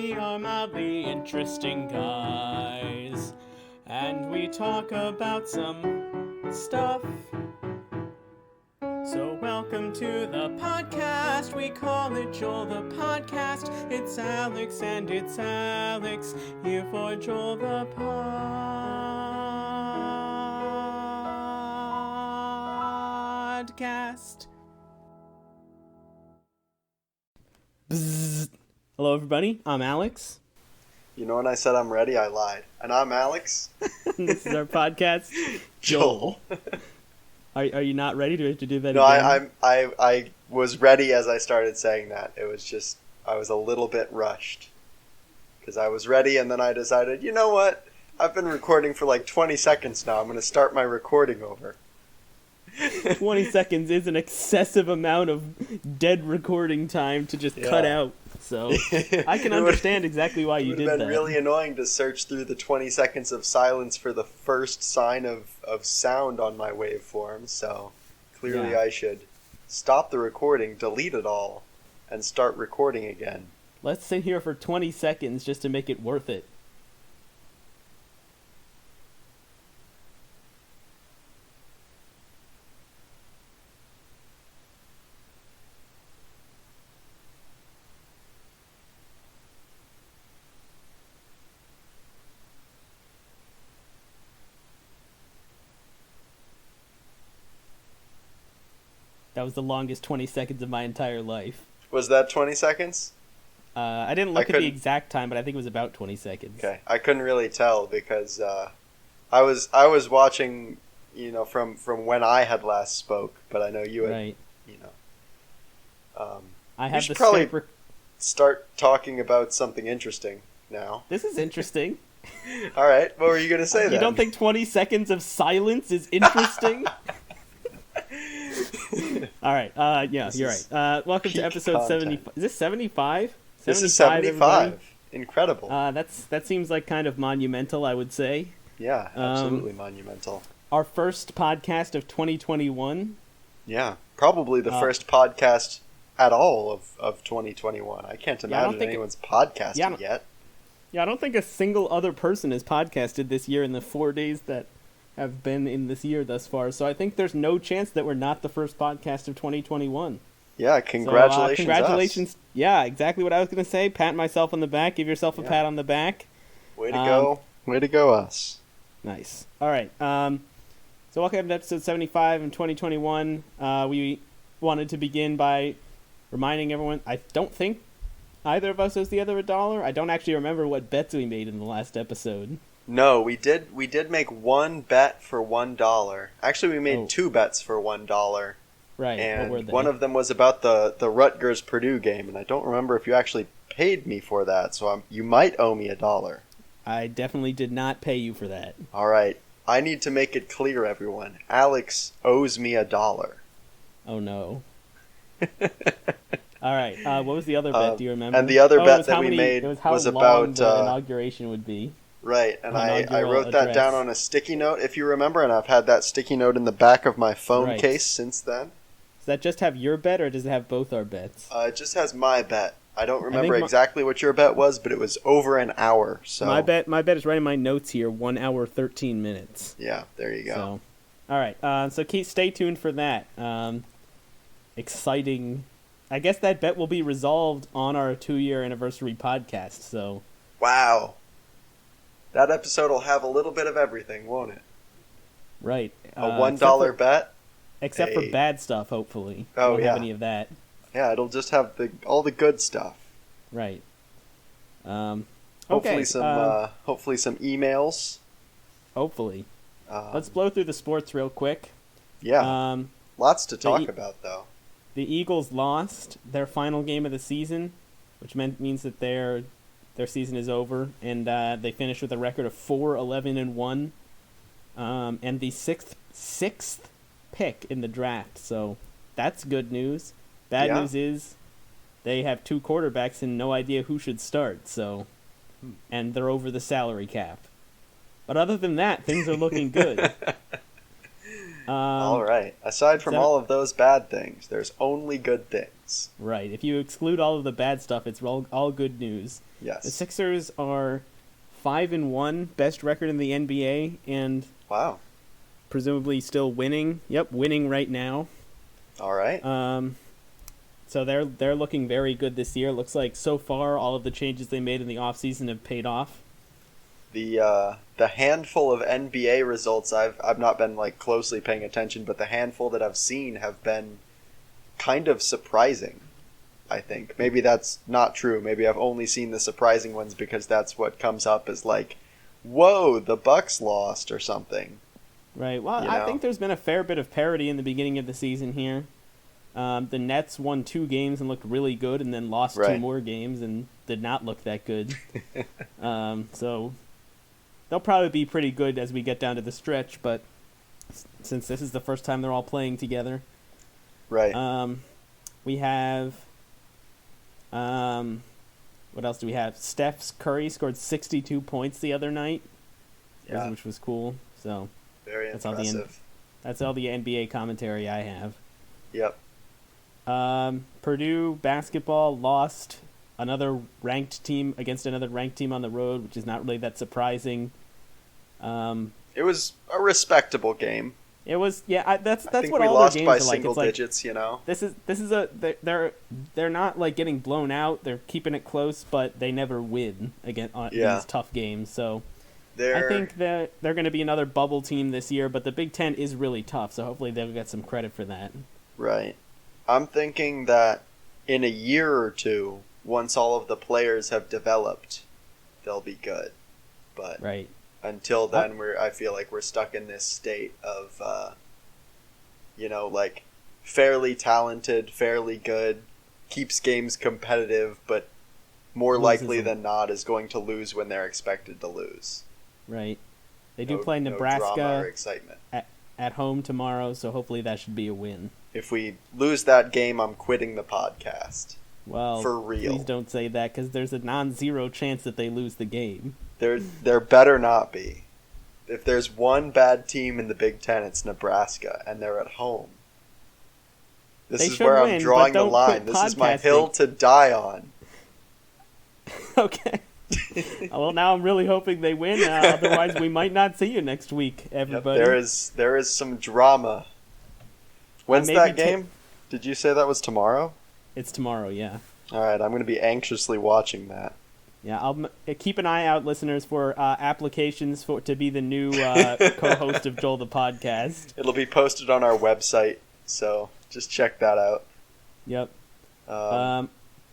we are mildly interesting guys, and we talk about some stuff. So welcome to the podcast, we call it Joel the Podcast. It's Alex and it's Alex, here for Joel the Podcast. Bzzz. Hello everybody, I'm Alex. You know when I said I'm ready, I lied. And I'm Alex. This is our podcast, Joel. Are you not ready to do that No, again? I was ready as I started saying that. It was just, I was a little bit rushed. Because I was ready and then I decided, you know what? I've been recording for like 20 seconds now. I'm going to start my recording over. 20 seconds is an excessive amount of dead recording time to just cut out. So I can understand exactly why you did that. It would have been really annoying to search through the 20 seconds of silence for the first sign of sound on my waveform. So clearly I should stop the recording, delete it all, and start recording again. Let's sit here for 20 seconds just to make it worth it. That was the longest 20 seconds of my entire life. Was that 20 seconds? I didn't look at the exact time, but I think it was about 20 seconds. Okay, I couldn't really tell because I was watching, you know, from when I had last spoke, but I know you had, right. You know. I have should the probably start talking about something interesting now. This is interesting. All right, what were you gonna say then? You don't think 20 seconds of silence is interesting? All right. Yeah, you're right. Welcome to episode 75. Is this 75? This is 75. Incredible. That seems like kind of monumental, I would say. Yeah, absolutely monumental. Our first podcast of 2021. Yeah, probably the first podcast at all of 2021. I can't imagine anyone's podcasted yet. Yeah, I don't think a single other person has podcasted this year in the 4 days that have been in this year thus far. So I think there's no chance that we're not the first podcast of 2021. Yeah, congratulations. So, congratulations. Us. Yeah, exactly what I was going to say. Pat myself on the back. Give yourself a pat on the back. Way to go. Way to go, us. Nice. All right. So welcome to episode 75 in 2021. We wanted to begin by reminding everyone, I don't think either of us owes the other $1. I don't actually remember what bets we made in the last episode. No, we did make one bet for $1. Actually, we made two bets for $1. Right. And what were they? One of them was about the Rutgers-Purdue game, and I don't remember if you actually paid me for that, so you might owe me $1. I definitely did not pay you for that. All right. I need to make it clear, everyone. Alex owes me $1. Oh, no. All right. What was the other bet? Do you remember? And the other bet that we made was about the inauguration would be. Right, and I wrote that down on a sticky note, if you remember, and I've had that sticky note in the back of my phone case since then. Does that just have your bet, or does it have both our bets? It just has my bet. I don't remember exactly what your bet was, but it was over an hour. So my bet is right in my notes here, 1 hour, 13 minutes. Yeah, there you go. So, all right, so stay tuned for that. Exciting. I guess that bet will be resolved on our 2-year anniversary podcast. So. Wow. That episode will have a little bit of everything, won't it? Right. A $1 bet? Except for bad stuff, hopefully. Oh, won't have any of that. Yeah, it'll just have all the good stuff. Right. Hopefully some emails. Hopefully. Let's blow through the sports real quick. Yeah. Lots to talk about, though. The Eagles lost their final game of the season, which means that their season is over, and they finished with a record of 4-11-1, and the sixth pick in the draft. So that's good news. Bad news is they have 2 quarterbacks and no idea who should start. So, and they're over the salary cap. But other than that, things are looking good. All right. Aside from all of those bad things, there's only good things. things. Right. If you exclude all of the bad stuff, it's all good news. Yes. The Sixers are 5-1, best record in the NBA, and Wow. presumably still winning. Yep, winning right now. All right. So they're looking very good this year. Looks like so far all of the changes they made in the offseason have paid off. The handful of NBA results I've not been like closely paying attention, but the handful that I've seen have been kind of surprising. I think maybe that's not true. Maybe I've only seen the surprising ones because that's what comes up as like, whoa, the Bucks lost or something. Right. Well, You I know? think there's been a fair bit of parity in the beginning of the season here. The Nets won 2 games and looked really good, and then lost 2 Right. more games and did not look that good. So they'll probably be pretty good as we get down to the stretch, but since this is the first time they're all playing together. Right. We have, what else do we have? Steph Curry scored 62 points the other night, Yeah. which was cool. So Very that's all the impressive. that's all the NBA commentary I have. Yep. Purdue basketball lost another ranked team against another ranked team on the road, which is not really that surprising. It was a respectable game. It was, yeah. That's I think what we all lost their by games are like. single It's like digits, you know. this is they're not like getting blown out. They're keeping it close, but they never win again on these tough games. So I think that they're going to be another bubble team this year. But the Big Ten is really tough, so hopefully they'll get some credit for that. Right. I'm thinking that in a year or two, once all of the players have developed, they'll be good. But Right. until then, I feel like we're stuck in this state of, like fairly talented, fairly good, keeps games competitive, but more Loses likely them. than not is going to lose when they're expected to lose. Right. They do No- play no drama or Nebraska excitement. at home tomorrow, so hopefully that should be a win. If we lose that game, I'm quitting the podcast. Well, For real. please don't say that, because there's a non-zero chance that they lose the game. There better not be. If there's one bad team in the Big Ten, it's Nebraska, and they're at home. This They is should where win, I'm but drawing the don't line. quit This is my podcasting. hill to die on. Okay. Well, now I'm really hoping they win. Otherwise, we might not see you next week, Yep, everybody. there is some drama. When's maybe that game? Did you say that was tomorrow? It's tomorrow, yeah. All right, I'm going to be anxiously watching that. Yeah, I'll keep an eye out, listeners, for applications to be the new co-host of Joel the Podcast. It'll be posted on our website, so just check that out. Yep.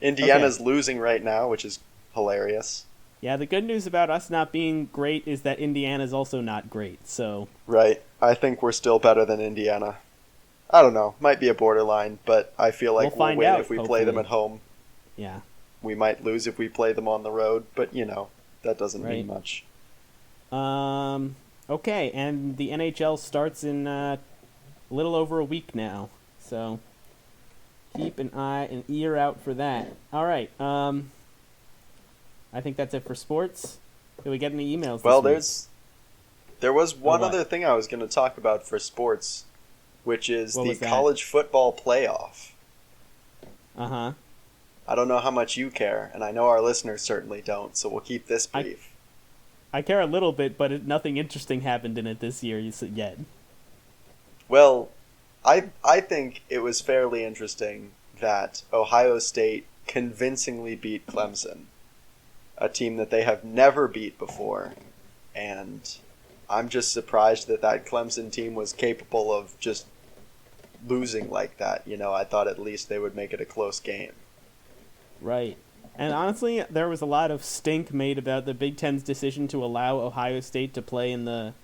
Indiana's losing right now, which is hilarious. Yeah, the good news about us not being great is that Indiana's also not great, so... Right. I think we're still better than Indiana. I don't know. Might be a borderline, but I feel like We'll we'll find win out, if we play them hopefully. at home. Yeah. We might lose if we play them on the road, but that doesn't mean Right. much. Okay, and the NHL starts in a little over a week now, so keep an ear out for that. All right, I think that's it for sports. Did we get any emails? Well, this there was one what? other thing I was going to talk about for sports, which is What the was that? college football playoff. week? Uh-huh. I don't know how much you care, and I know our listeners certainly don't, so we'll keep this brief. I care a little bit, but nothing interesting happened in it this year yet. Well, I think it was fairly interesting that Ohio State convincingly beat Clemson, a team that they have never beat before, and I'm just surprised that Clemson team was capable of just losing like that. I thought at least they would make it a close game. Right. And honestly, there was a lot of stink made about the Big Ten's decision to allow Ohio State to play in the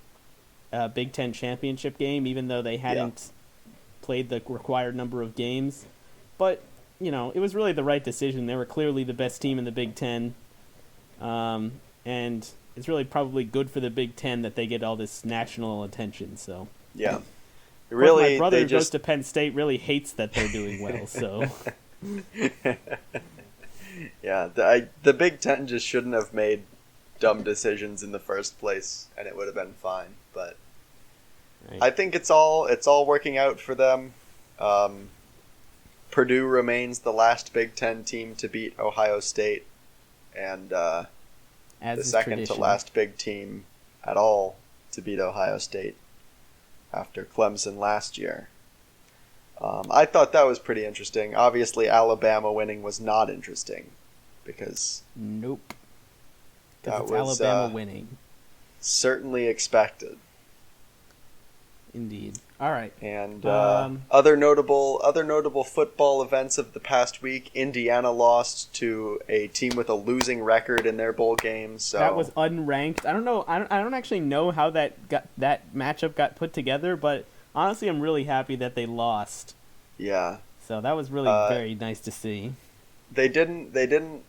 Big Ten championship game, even though they hadn't played the required number of games. But, it was really the right decision. They were clearly the best team in the Big Ten. And it's really probably good for the Big Ten that they get all this national attention. So Yeah. Of course, Really, my brother they who goes just to Penn State really hates that they're doing well. So yeah, the Big Ten just shouldn't have made dumb decisions in the first place, and it would have been fine. But right. I think it's all working out for them. Purdue remains the last Big Ten team to beat Ohio State, and the second to last big team at all to beat Ohio State after Clemson last year. I thought that was pretty interesting. Obviously, Alabama winning was not interesting because nope, that it's was Alabama winning. Certainly expected. Indeed. All right. And other notable football events of the past week: Indiana lost to a team with a losing record in their bowl game. So that was unranked. I don't know. I don't actually know how that matchup got put together, but honestly, I'm really happy that they lost. Yeah. So that was really very nice to see. They didn't.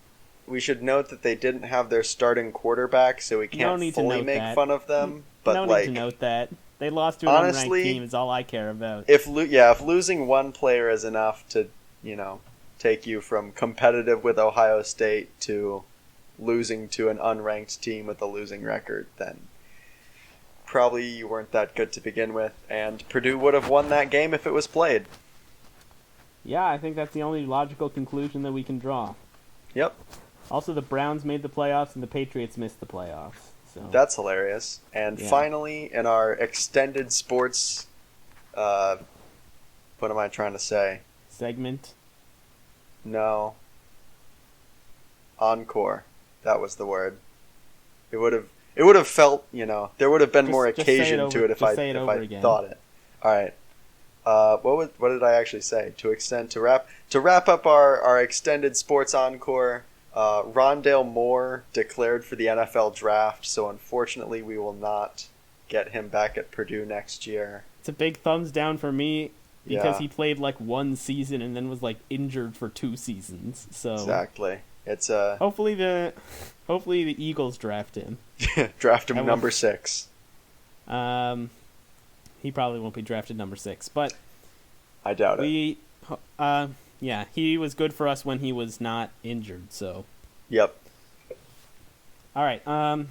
We should note that they didn't have their starting quarterback, so we can't fully make fun of them. But no need to note that. They lost to an unranked team is all I care about. If losing one player is enough to, take you from competitive with Ohio State to losing to an unranked team with a losing record, then probably you weren't that good to begin with, and Purdue would have won that game if it was played. Yeah, I think that's the only logical conclusion that we can draw. Yep. Also, the Browns made the playoffs and the Patriots missed the playoffs. So. That's hilarious. And finally, in our extended sports, what am I trying to say? Segment? No. Encore. That was the word. It would have felt, there would have been more occasion to it if I thought it. All right. What did I actually say? To wrap up our extended sports encore. Rondale Moore declared for the NFL draft, so unfortunately we will not get him back at Purdue next year. It's a big thumbs down for me because he played like one season and then was like injured for 2 seasons. So exactly, it's hopefully the Eagles draft him. Draft him number 6. He probably won't be drafted number 6, but I doubt it. Yeah, he was good for us when he was not injured, so. Yep. All right, so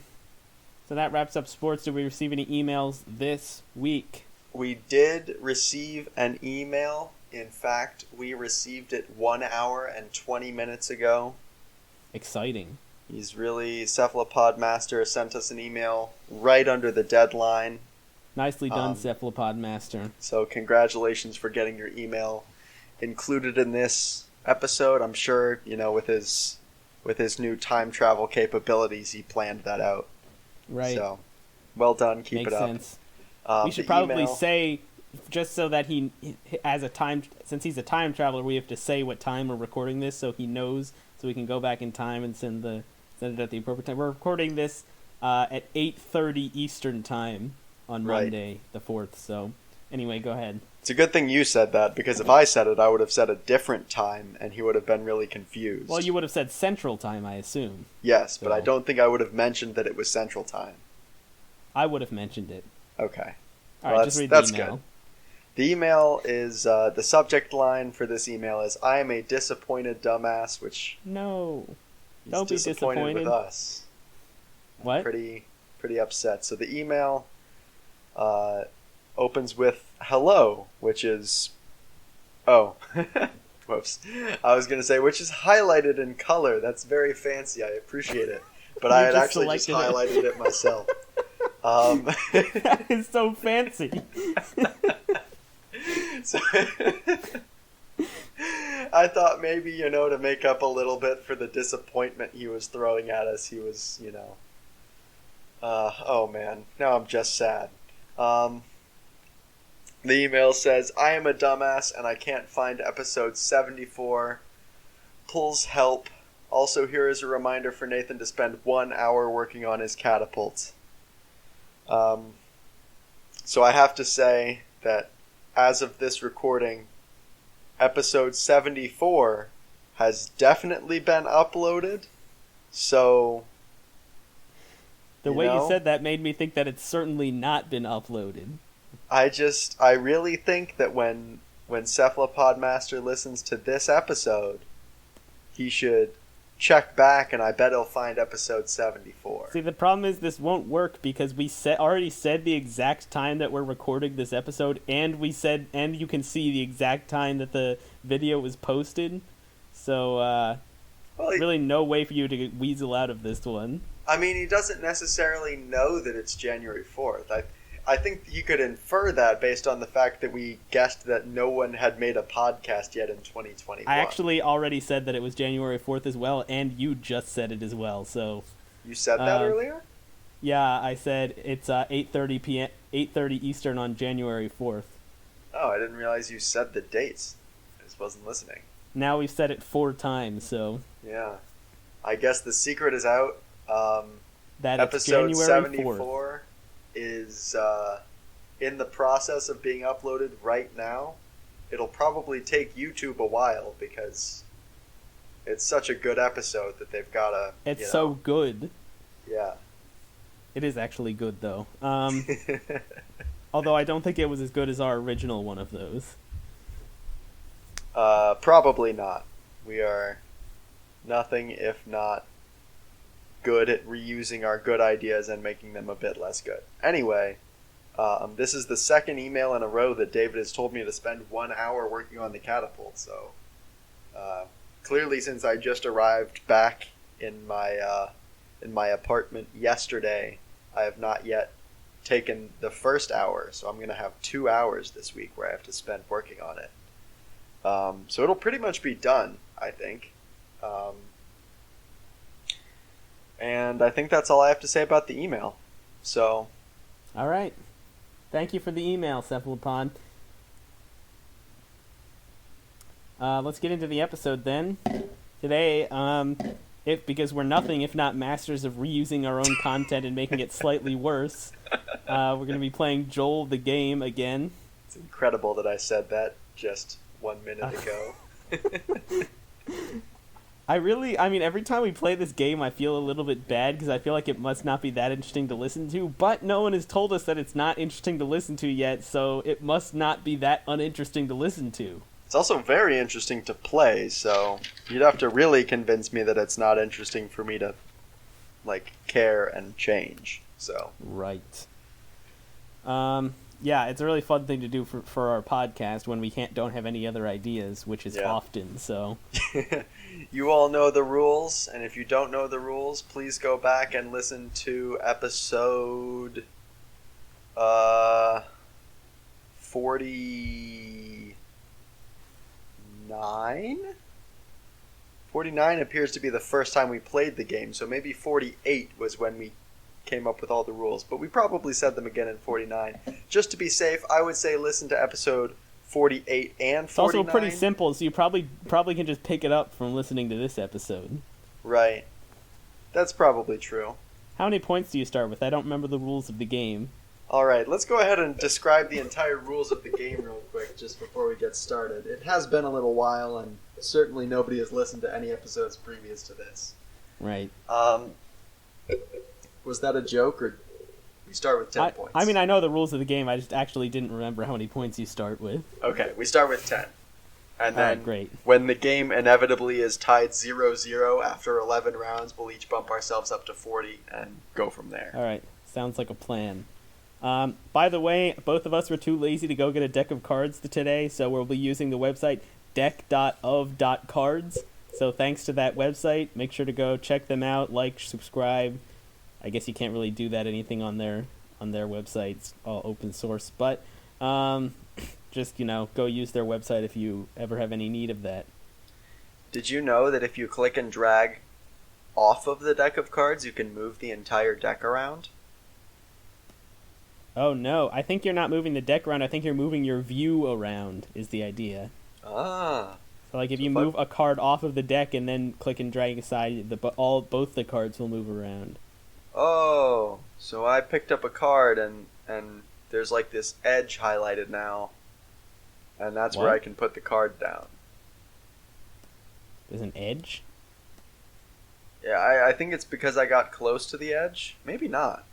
that wraps up sports. Did we receive any emails this week? We did receive an email. In fact, we received it 1 hour and 20 minutes ago. Exciting. Cephalopod Master sent us an email right under the deadline. Nicely done, Cephalopod Master. So congratulations for getting your email included in this episode. I'm sure, with his new time travel capabilities, he planned that out. Right. So, well done. Keep it up. Makes sense. We should probably say, just so that since he's a time traveler, we have to say what time we're recording this, so he knows, so we can go back in time and send it at the appropriate time. We're recording this at 8:30 Eastern time on Monday, the 4th. So, anyway, go ahead. It's a good thing you said that, because if I said it, I would have said a different time, and he would have been really confused. Well, you would have said Central Time, I assume. Yes, but I don't think I would have mentioned that it was Central Time. I would have mentioned it. Okay. All right, just read the email. That's good. The email is, the subject line for this email is, I am a disappointed dumbass, which... No. Don't be disappointed with us. What? Pretty upset. So the email... opens with hello, which is... Oh. Whoops. I was going to say, which is highlighted in color. That's very fancy. I appreciate it. But I had actually just highlighted it myself. That is so fancy. So, I thought maybe, to make up a little bit for the disappointment he was throwing at us, he was, oh man, now I'm just sad. The email says, I am a dumbass and I can't find episode 74. Pulls help. Also, here is a reminder for Nathan to spend 1 hour working on his catapult. So I have to say that as of this recording, episode 74 has definitely been uploaded. So... The way you said that made me think that it's certainly not been uploaded. I really think that when Cephalopod Master listens to this episode, he should check back, and I bet he'll find episode 74. See, the problem is this won't work because we already said the exact time that we're recording this episode, and you can see the exact time that the video was posted. So, really no way for you to weasel out of this one. I mean, he doesn't necessarily know that it's January 4th. I think you could infer that based on the fact that we guessed that no one had made a podcast yet in 2021. I actually already said that it was January 4th as well, and you just said it as well. So you said that earlier? Yeah, I said it's 8:30 p.m. 8:30 Eastern on January 4th. Oh, I didn't realize you said the dates. I just wasn't listening. Now we've said it 4 times, so yeah. I guess the secret is out. That episode it's January 74 is in the process of being uploaded right now. It'll probably take YouTube a while because it's such a good episode that they've got to... It's so good. Yeah. It is actually good, though. Although I don't think it was as good as our original one of those. Probably not. We are nothing if not good at reusing our good ideas and making them a bit less good. Anyway, this is the second email in a row that David has told me to spend 1 hour working on the catapult. So clearly, since I just arrived back in my apartment yesterday, I have not yet taken the first hour. So I'm going to have 2 hours this week where I have to spend working on it. So it'll pretty much be done, I think. And I think that's all I have to say about the email. So, all right. Thank you for the email, Cephalopod. Let's get into the episode then. Today, because we're nothing if not masters of reusing our own content and making it slightly worse, we're going to be playing Joel the Game again. It's incredible that I said that just 1 minute ago. Every time we play this game, I feel a little bit bad because I feel like it must not be that interesting to listen to, but no one has told us that it's not interesting to listen to yet, so it must not be that uninteresting to listen to. It's also very interesting to play, so you'd have to really convince me that it's not interesting for me to, care and change, so. Right. Yeah, it's a really fun thing to do for our podcast when we don't have any other ideas, which is often, so. You all know the rules, and if you don't know the rules, please go back and listen to episode 49? 49 appears to be the first time we played the game, so maybe 48 was when we came up with all the rules, but we probably said them again in 49. Just to be safe, I would say listen to episode 48 and 49. It's also pretty simple, so you probably can just pick it up from listening to this episode. Right. That's probably true. How many points do you start with? I don't remember the rules of the game. Alright, let's go ahead and describe the entire rules of the game real quick, just before we get started. It has been a little while, and certainly nobody has listened to any episodes previous to this. Right. Was that a joke, or we start with 10 points? I mean, I know the rules of the game, I just actually didn't remember how many points you start with. Okay, we start with 10. And then, great. When the game inevitably is tied 0-0 after 11 rounds, we'll each bump ourselves up to 40 and go from there. Alright, sounds like a plan. By the way, both of us were too lazy to go get a deck of cards today, so we'll be using the website deck.of.cards. So thanks to that website, make sure to go check them out, subscribe. I guess you can't really do that anything on their website. It's all open source, but just go use their website if you ever have any need of that. Did you know that if you click and drag off of the deck of cards, you can move the entire deck around? Oh no, I think you're not moving the deck around. I think you're moving your view around is the idea. Ah. So if you move a card off of the deck and then click and drag aside, both the cards will move around. Oh, so I picked up a card and there's this edge highlighted now, and that's where I can put the card down. There's an edge? Yeah, I think it's because I got close to the edge. Maybe not.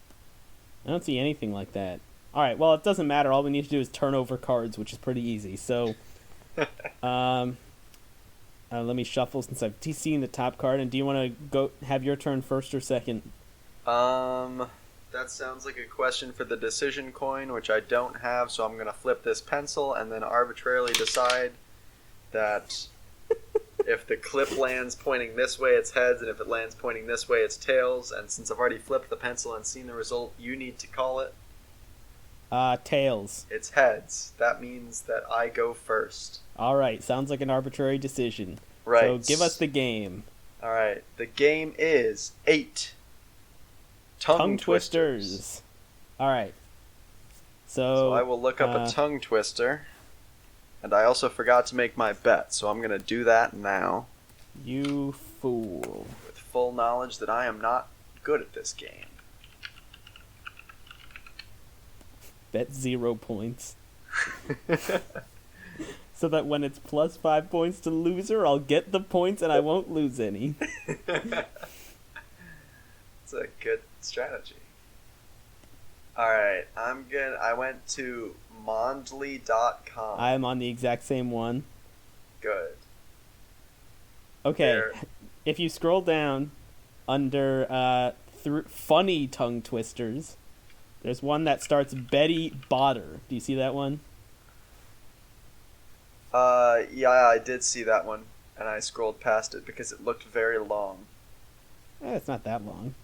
I don't see anything like that. Alright, well, it doesn't matter. All we need to do is turn over cards, which is pretty easy. So, let me shuffle since I've seen the top card. And do you want to go have your turn first or second? That sounds like a question for the decision coin, which I don't have, so I'm going to flip this pencil and then arbitrarily decide that if the clip lands pointing this way, it's heads, and if it lands pointing this way, it's tails. And since I've already flipped the pencil and seen the result, you need to call it. Tails. It's heads. That means that I go first. All right, sounds like an arbitrary decision. Right. So give us the game. All right, the game is 8 tongue twisters. All right. So I will look up a tongue twister. And I also forgot to make my bet, so I'm going to do that now. You fool. With full knowledge that I am not good at this game. Bet 0 points. So that when it's plus 5 points to loser, I'll get the points and I won't lose any. It's a good strategy. Alright, I went to Mondly.com. I am on the exact same one. Good. Okay, There. if you scroll down under funny tongue twisters, there's one that starts Betty Botter. Do you see that one? Yeah, I did see that one, and I scrolled past it because it looked very long. It's not that long.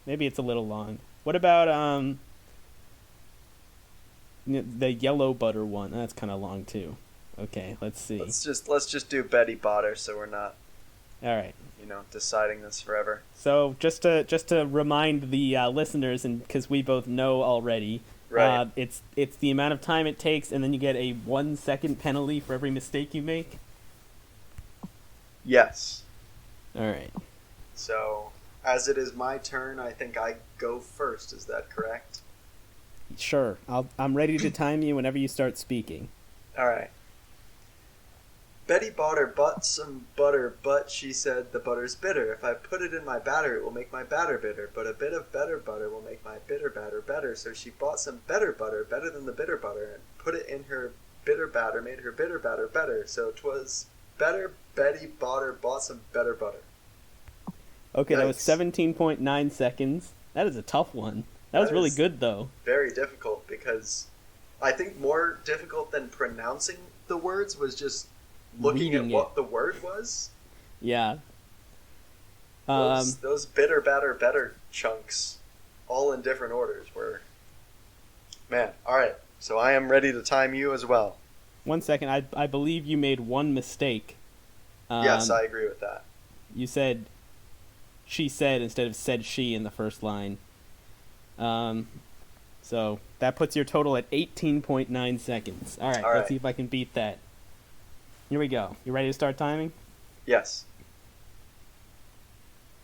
Maybe it's a little long. What about the yellow butter one? That's kind of long too. Okay, let's see. Let's just do Betty Botter, so we're not, All right. deciding this forever. So just to remind the listeners, and because we both know already, Right. it's the amount of time it takes, and then you get a 1 second penalty for every mistake you make. Yes. All right. So, as it is my turn, I think I go first. Is that correct? Sure. I'm ready to time you whenever you start speaking. All right. Betty Botter bought some butter, but she said the butter's bitter. If I put it in my batter, it will make my batter bitter. But a bit of better butter will make my bitter batter better. So she bought some better butter, better than the bitter butter, and put it in her bitter batter, made her bitter batter better. So 'twas better Betty Botter bought some better butter. Okay, that was Yikes. 17.9 seconds. That is a tough one. That was really is good, though. Very difficult because I think more difficult than pronouncing the words was just looking Reading at it. what the word was. Yeah. Those bitter batter better chunks, all in different orders, were... Man, alright. So I am ready to time you as well. 1 second. I believe you made one mistake. Yes, I agree with that. You said she said instead of said she in the first line. So that puts your total at 18.9 seconds. All right, All right. let's see if I can beat that. Here we go. You ready to start timing? Yes.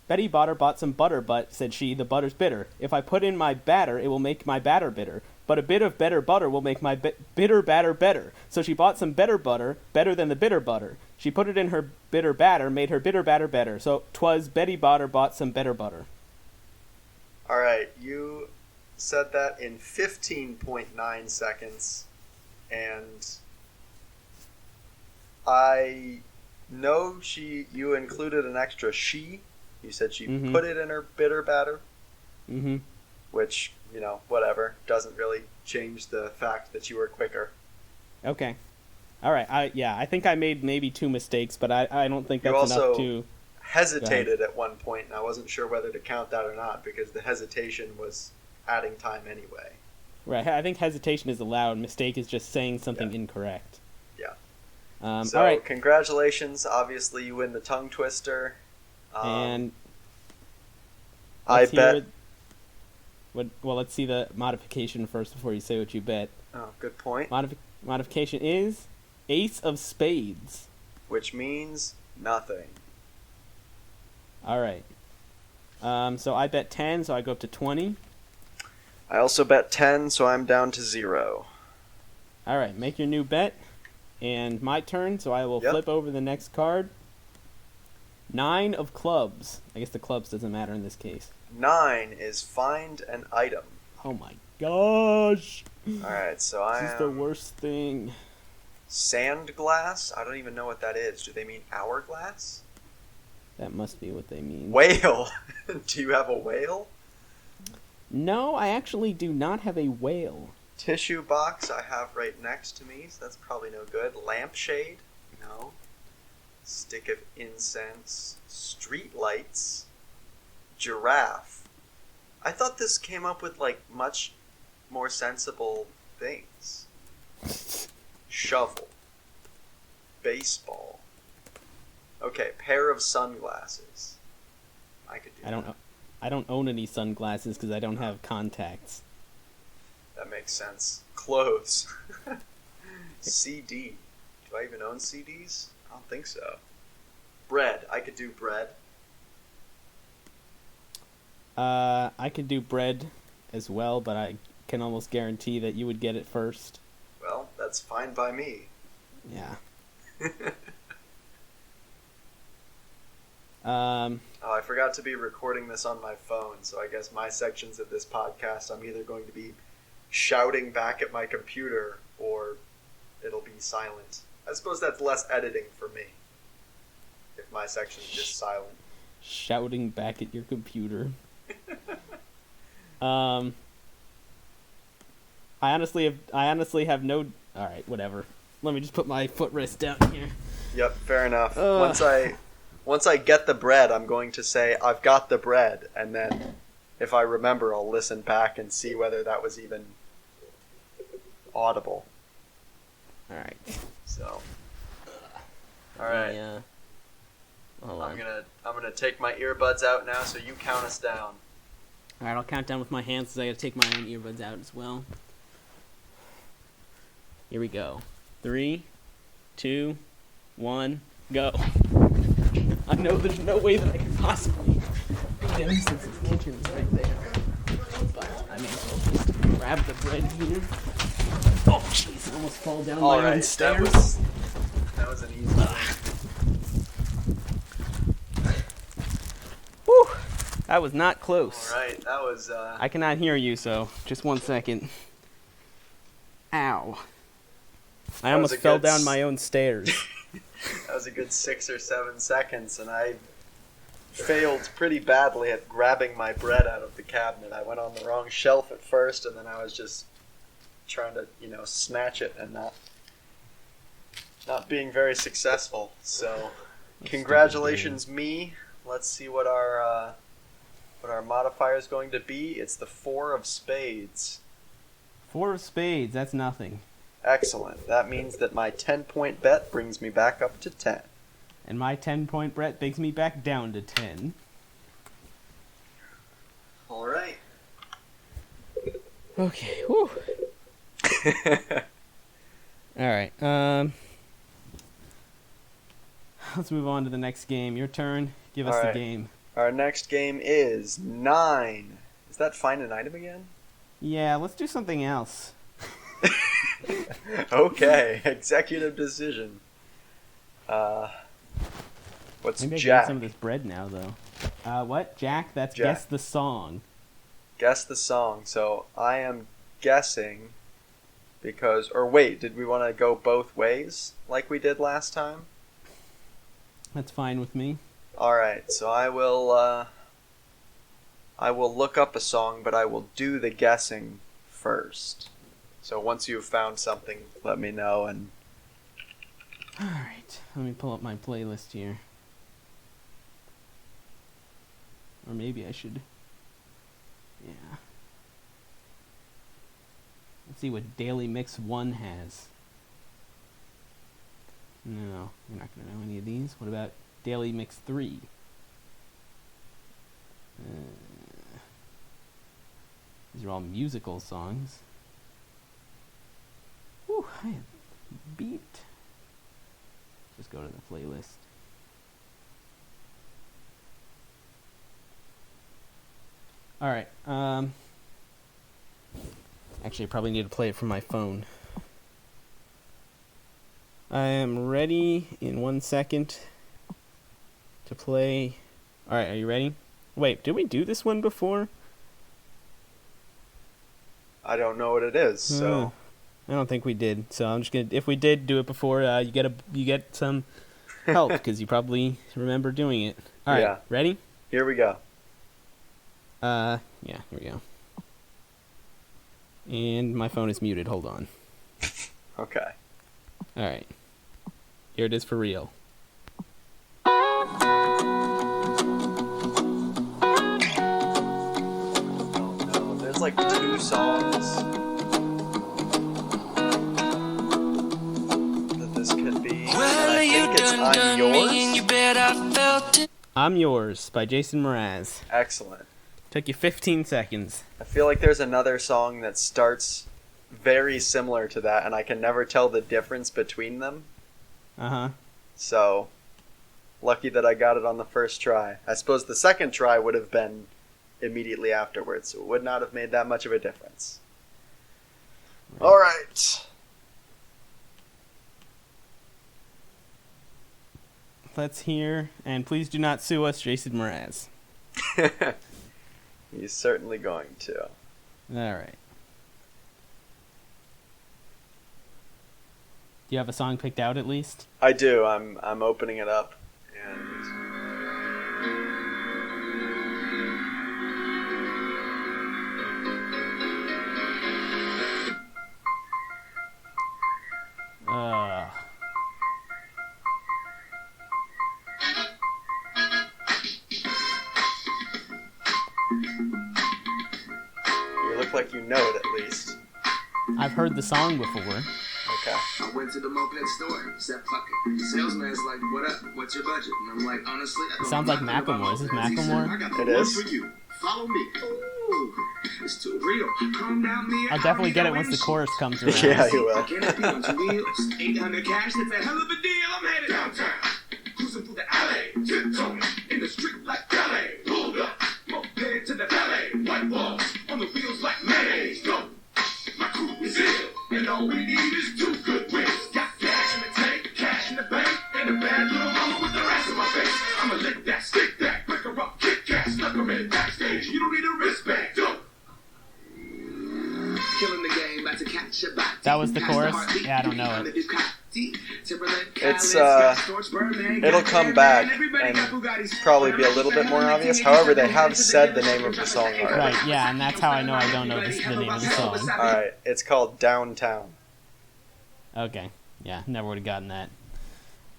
Betty Botter bought some butter, but, said she, the butter's bitter. If I put in my batter, it will make my batter bitter. But a bit of better butter will make my bitter batter better. So she bought some better butter, better than the bitter butter. She put it in her bitter batter, made her bitter batter better. So 'twas Betty Botter bought some better butter. Alright, you said that in 15.9 seconds, and I know you included an extra she. You said she Mhm. put it in her bitter batter, Mm-hmm. which, whatever, doesn't really change the fact that you were quicker. Okay. All right. I think I made maybe 2 mistakes, but I don't think You that's also enough to... hesitated at one point, and I wasn't sure whether to count that or not, because the hesitation was adding time anyway. Right. I think hesitation is allowed. Mistake is just saying something Yeah. incorrect. Yeah. So, all right. congratulations. Obviously, you win the tongue twister. And I let's bet... hear let's see the modification first before you say what you bet. Oh, good point. Modification is Ace of Spades. Which means nothing. All right. So I bet 10, so I go up to 20. I also bet 10, so I'm down to 0. All right, make your new bet. And my turn, so I will Yep. flip over the next card. 9 of clubs. I guess the clubs doesn't matter in this case. 9 is find an item. Oh my gosh. Alright, so This is the worst thing. Sand glass? I don't even know what that is. Do they mean hourglass? That must be what they mean. Whale. Do you have a whale? No, I actually do not have a whale. Tissue box I have right next to me, so that's probably no good. Lampshade? No. Stick of incense. Street lights. Giraffe. I thought this came up with, like, much more sensible things. Shovel. Baseball. Okay, pair of sunglasses. I could do that. I don't own any sunglasses because I don't have contacts. That makes sense. Clothes. CD. Do I even own CDs? I don't think so. Bread. I could do bread. I could do bread as well, but I can almost guarantee that you would get it first. Well, that's fine by me. Yeah. Oh, I forgot to be recording this on my phone, so I guess my sections of this podcast I'm either going to be shouting back at my computer or it'll be silent. I suppose that's less editing for me if my section's just silent. Shouting back at your computer. I honestly have no... Alright, whatever. Let me just put my footrest down here. Yep, fair enough. Once I get the bread, I'm going to say, I've got the bread, and then if I remember, I'll listen back and see whether that was even audible. Alright. So, alright. Yeah. Hold on. I'm gonna take my earbuds out now, so you count us down. Alright, I'll count down with my hands because I gotta take my own earbuds out as well. Here we go. 3, 2, 1, go. I know there's no way that I can possibly be doing since the lantern's right there. But I may as well just grab the bread here. Oh, jeez, I almost fall down my own stairs. That was an easy one. Whew, that was not close. Alright, that was, I cannot hear you, so just 1 second. Ow. I almost fell down my own stairs. That was a good 6 or 7 seconds, and I failed pretty badly at grabbing my bread out of the cabinet. I went on the wrong shelf at first, and then I was just trying to, snatch it and not being very successful. So, congratulations, me. Let's see what our modifier is going to be. It's the 4 of spades. 4 of spades, that's nothing. Excellent. That means that my 10-point bet brings me back up to 10. And my 10-point bet brings me back down to 10. All right. Okay, whew. Alright, let's move on to the next game. Your turn. Give us the game. Our next game is 9. Is that find an item again? Yeah, let's do something else. Okay, executive decision. What's Maybe I Jack? can get some of this bread now, though. What? Jack? That's Jack. Guess the Song. Guess the song. So I am guessing or wait, did we want to go both ways like we did last time? That's fine with me. Alright, so I will look up a song, but I will do the guessing first. So once you've found something, let me know. And Alright, let me pull up my playlist here. Or maybe I should... Yeah. Let's see what Daily Mix 1 has. No, you're not going to know any of these. What about Daily Mix 3? These are all musical songs. Whew, I am beat. Just go to the playlist. Alright, actually I probably need to play it from my phone. I am ready in 1 second to play. Alright, are you ready? Wait, did we do this one before? I don't know what it is, so... I don't think we did. So I'm just gonna. If we did do it before, you get some help because you probably remember doing it. All right, Yeah. ready? Here we go. Yeah, here we go. And my phone is muted. Hold on. Okay. All right. Here it is for real. Oh no, there's like 2 songs that this could be. And I think it's I'm Yours. I'm Yours by Jason Mraz. Excellent. Took you 15 seconds. I feel like there's another song that starts very similar to that, and I can never tell the difference between them. Uh-huh. So, lucky that I got it on the first try. I suppose the second try would have been immediately afterwards, so it would not have made that much of a difference. Right. Alright. Let's hear, and please do not sue us, Jason Mraz. He's certainly going to. All right. Do you have a song picked out at least? I do. I'm opening it up, and you look like you know it at least. I've heard the song before. Okay. I went to the moped store, said fuck it. The salesman's like, what up? What's your budget? And I'm like, honestly, I don't Sounds know like nothing about Macklemore. Is this mopeds. He said, Macklemore? I got It the one is. for you. Follow me. Ooh, it's too real. Calm down, me. I'll definitely get it once the chorus comes around. Yeah, you will. I can't be on 2 wheels. 800 cash, that's a hell of a deal. I'm headed downtown. Cruising through the alley. Tiptoeing in the street like ballet. Pulled up. Moped to the ballet. White walls on the wheels like mayonnaise. Go. My crew is ill. And all we need is 2 good wins. Got cash in the tank, cash in the bank, and a bad little mama with the ass in my face. I'ma lick that, stick that, break her up, kick ass, stuck her in backstage. You don't need a wristband, don't. Killing the game, about to catch a body. That was the chorus? Yeah, I don't know it. It's, it'll come back and probably be a little bit more obvious. However, they have said the name of the song already. Right, yeah, and that's how I know I don't know the name of the song. Alright, it's called Downtown. Okay, yeah, never would have gotten that.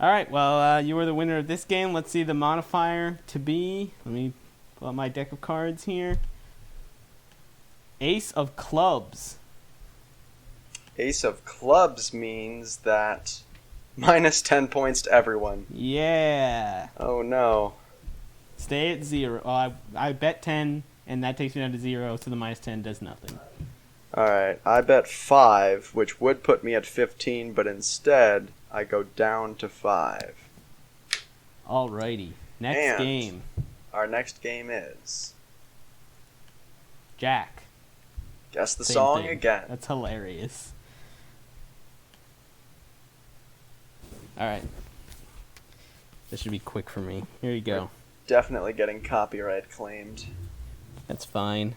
Alright, well, you were the winner of this game. Let's see the modifier to be. Let me pull out my deck of cards here. Ace of Clubs. Ace of Clubs means that minus 10 points to everyone. Yeah. Oh no. Stay at 0. Oh, I bet 10, and that takes me down to 0, so the minus 10 does nothing. Alright, I bet 5, which would put me at 15, but instead, I go down to 5. Alrighty. Next And game. Our next game is... Jack. Guess the Same song thing. again. That's hilarious. Alright. This should be quick for me. Here you go. Definitely getting copyright claimed. That's fine.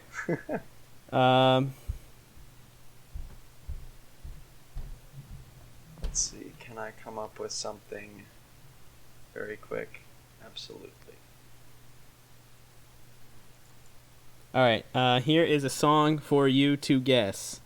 Let's see, can I come up with something very quick? Absolutely. Alright, here is a song for you to guess.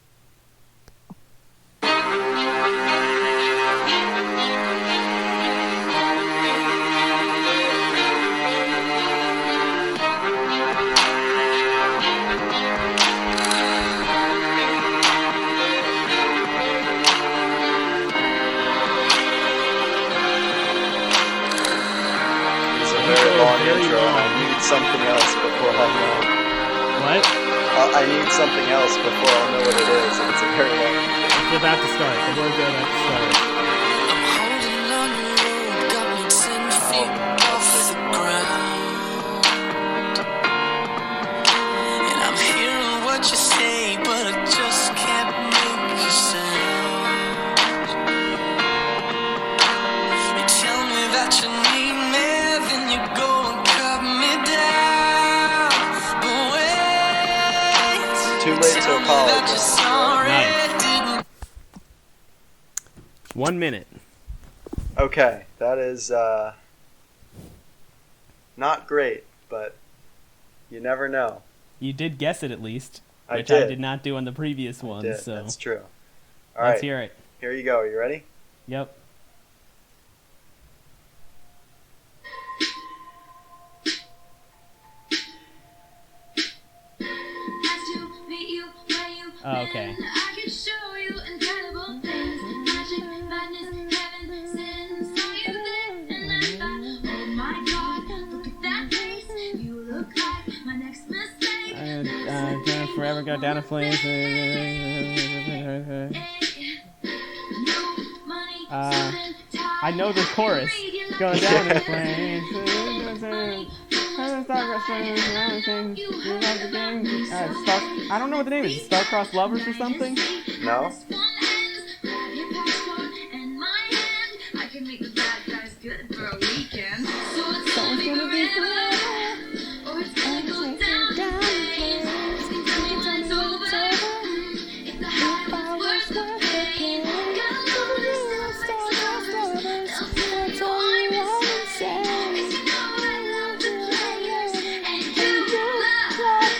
It's a very long intro, and I need something else before I'll know. What? I need something else before I'll know what it is, and it's a very long intro. It's about to start. The word's about to start. Holding on the road, got me 10 feet off the ground. And I'm hearing what you say, but I just can't make a sound. You tell me that you need me, then you go and cut me down. But wait, Too late to tell me that apologize. you're sorry. Nice. Didn't 1 minute. Okay, that is not great, but you never know. You did guess it at least, I which did. I did not do on the previous one. Did. So That's true. All let's right, hear it. here you go. You ready? Yep. Oh, okay. I can show you incredible things. Magic, madness, heaven, sin. Saw you there and I thought, oh my God, look at that face. You look like my next mistake. Gonna forever go down in flames. I know the chorus. Go down in flames. I don't know what the name is. Star-Crossed Lovers or something? No?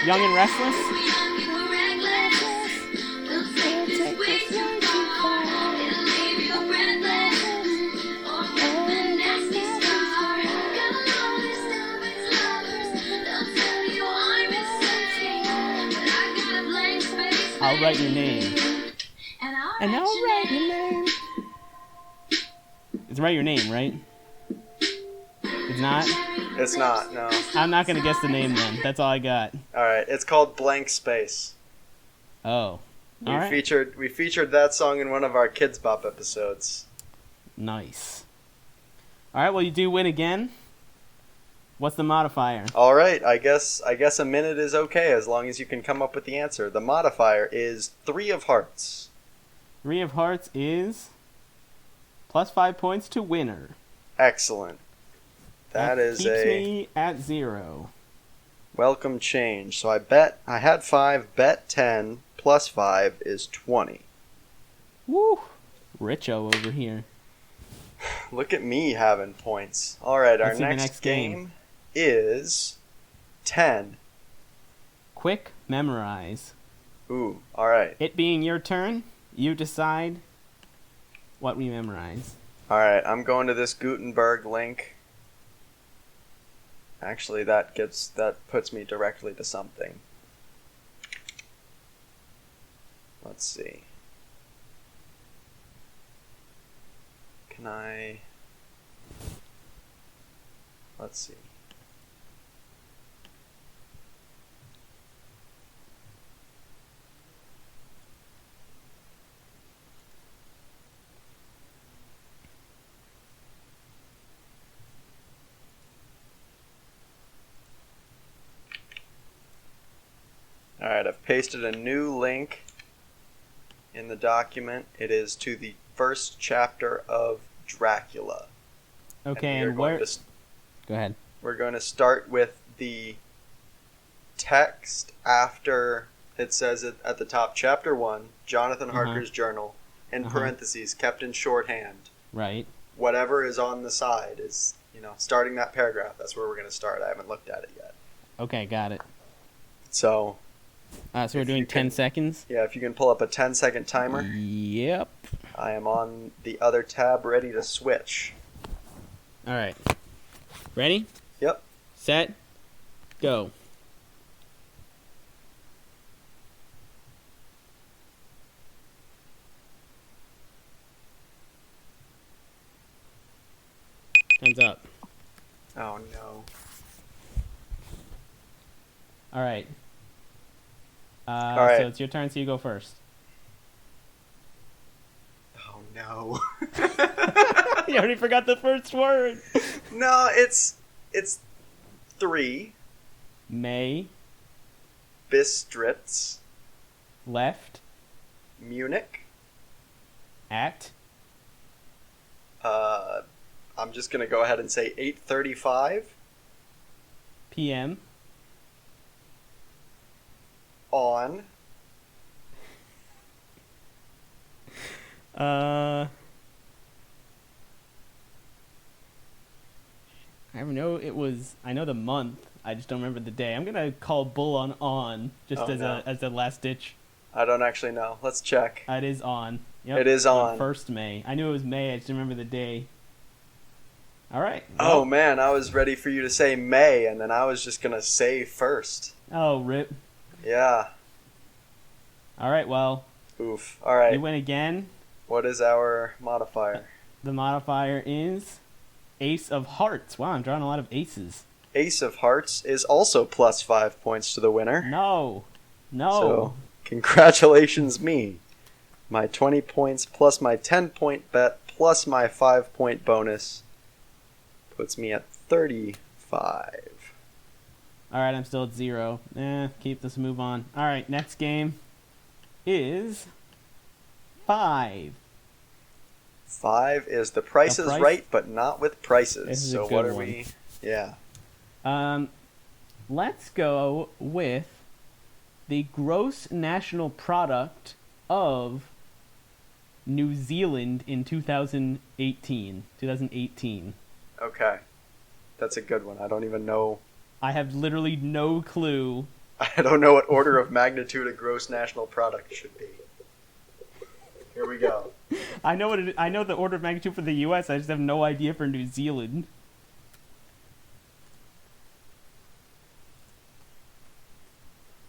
Young and Restless? I'll write your name. And I'll write your name. It's Write Your Name, right? It's not? It's not, no. I'm not gonna guess the name then. That's all I got. Alright, it's called Blank Space. Oh. Alright. We featured that song in one of our Kids Bop episodes. Nice. Alright, well you do win again. What's the modifier? Alright, I guess a minute is okay as long as you can come up with the answer. The modifier is 3 of hearts. 3 of hearts is plus 5 points to winner. Excellent. That is keeps me at 0. welcome change. So I had 5, bet 10, plus 5 is 20. Woo! Richo over here. Look at me having points. Alright, our Let's see the next next game game. is 10. Quick memorize. Ooh, alright. It being your turn, you decide what we memorize. Alright, I'm going to this Gutenberg link. Actually, that puts me directly to something. Let's see. Can I... Let's see. Alright, I've pasted a new link in the document. It is to the first chapter of Dracula. Okay, we are and going where... to Go ahead. We're going to start with the text after it says it at the top, Chapter 1, Jonathan Harker's journal, in parentheses, kept in shorthand. Right. Whatever is on the side is, starting that paragraph. That's where we're going to start. I haven't looked at it yet. Okay, got it. So So we're doing 10 seconds? yeah, if you can pull up a 10-second timer. Yep. I am on the other tab ready to switch. Alright. Ready? Yep. Set. Go. Time's up. Oh no. Alright. Alright. So it's your turn, so you go first. Oh no. You already forgot the first word. No, it's 3 May. Bistritz, Left. Munich. At. I'm just gonna go ahead and say 8:35 PM. on I know it was. I know the month. I just don't remember the day. I'm gonna call bull on just Oh, as no. a last ditch. I don't actually know. Let's check. It is on. Yep, It is on. 1st May. I knew it was May. I just didn't remember the day. All right. Oh well- man, I was ready for you to say May, and then I was just gonna say first. Oh, rip. Yeah. All right. Well, Oof. All right. you win again. What is our modifier? The modifier is Ace of Hearts. Wow, I'm drawing a lot of aces. Ace of Hearts is also plus 5 points to the winner. No. So, congratulations, me. My 20 points plus my 10-point bet plus my 5-point bonus puts me at 35. All right, I'm still at 0. Keep this. Move on. All right, next game is 5. 5 is the price The is price- right, but not with prices. This is a So good what are one. we? Yeah. Let's go with the gross national product of New Zealand in 2018. 2018. Okay. That's a good one. I don't even know. I have literally no clue. I don't know what order of magnitude a gross national product should be. Here we go. I know what I know the order of magnitude for the U.S. I just have no idea for New Zealand.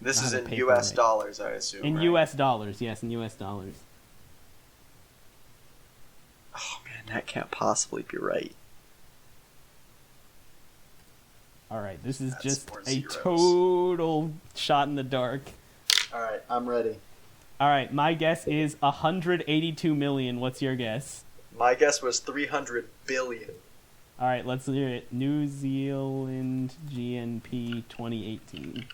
This Not is a in paper U.S. weight. dollars, I assume. In right? U.S. dollars, yes, in U.S. dollars. Oh man, that can't possibly be right. All right, this is That's just more a zeros. total shot in the dark. All right, I'm ready. All right, my guess is 182 million. What's your guess? My guess was 300 billion. All right, let's hear it. New Zealand GNP 2018.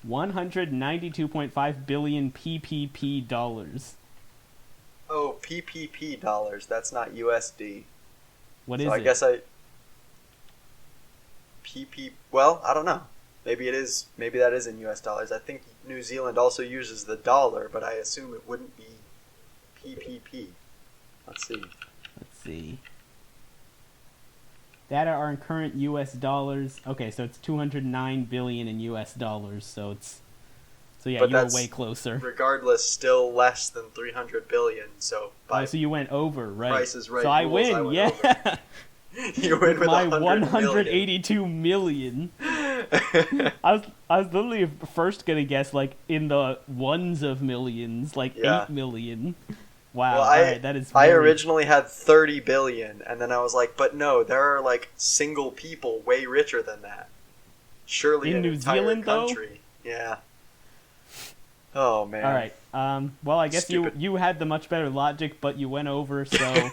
192.5 billion PPP dollars. Oh, PPP dollars. That's not USD. What is So I it? guess PP. Well, I don't know. Maybe it is. Maybe that is in U.S. dollars. I think New Zealand also uses the dollar, but I assume it wouldn't be PPP. Let's see. Let's see. Data are in current U.S. dollars. Okay, so it's 209 billion in U.S. dollars. So yeah, But you were that's- way closer. Regardless, still less than 300 billion. So by Oh, so you went over, right? Price is Right So I rules, win. I went Yeah. you win with My 182 182 million. I was literally first gonna guess like in the ones of millions, like Yeah. 8 million. Wow, Well, alright, that is. I very- originally had 30 billion, and then I was like, but no, there are like single people way richer than that. Surely In an New entire Zealand, though? country. Yeah. Oh man. All right. Well, I guess Stupid. you had the much better logic, but you went over, so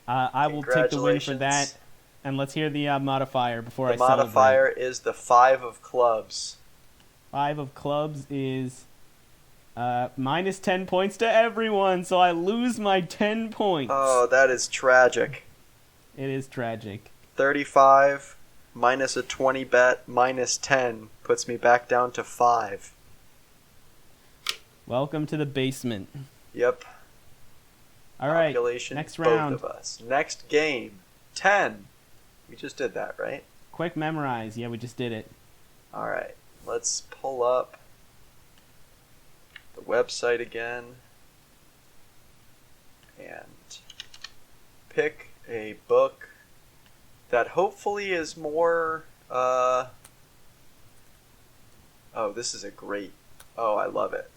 I will take the win for that. Congratulations. And let's hear the modifier before The I celebrate. modifier is the 5 of clubs. 5 of clubs is minus 10 points to everyone, so I lose my 10 points. Oh, that is tragic. It is tragic. 35 minus a 20 bet minus 10 puts me back down to 5. Welcome to the basement. Yep. All right. Population, Next both round. of us. Next game. 10. We just did that, right? Quick memorize. Yeah, we just did it. Alright. Let's pull up the website again and pick a book that hopefully is more oh, this is a great. Oh, I love it.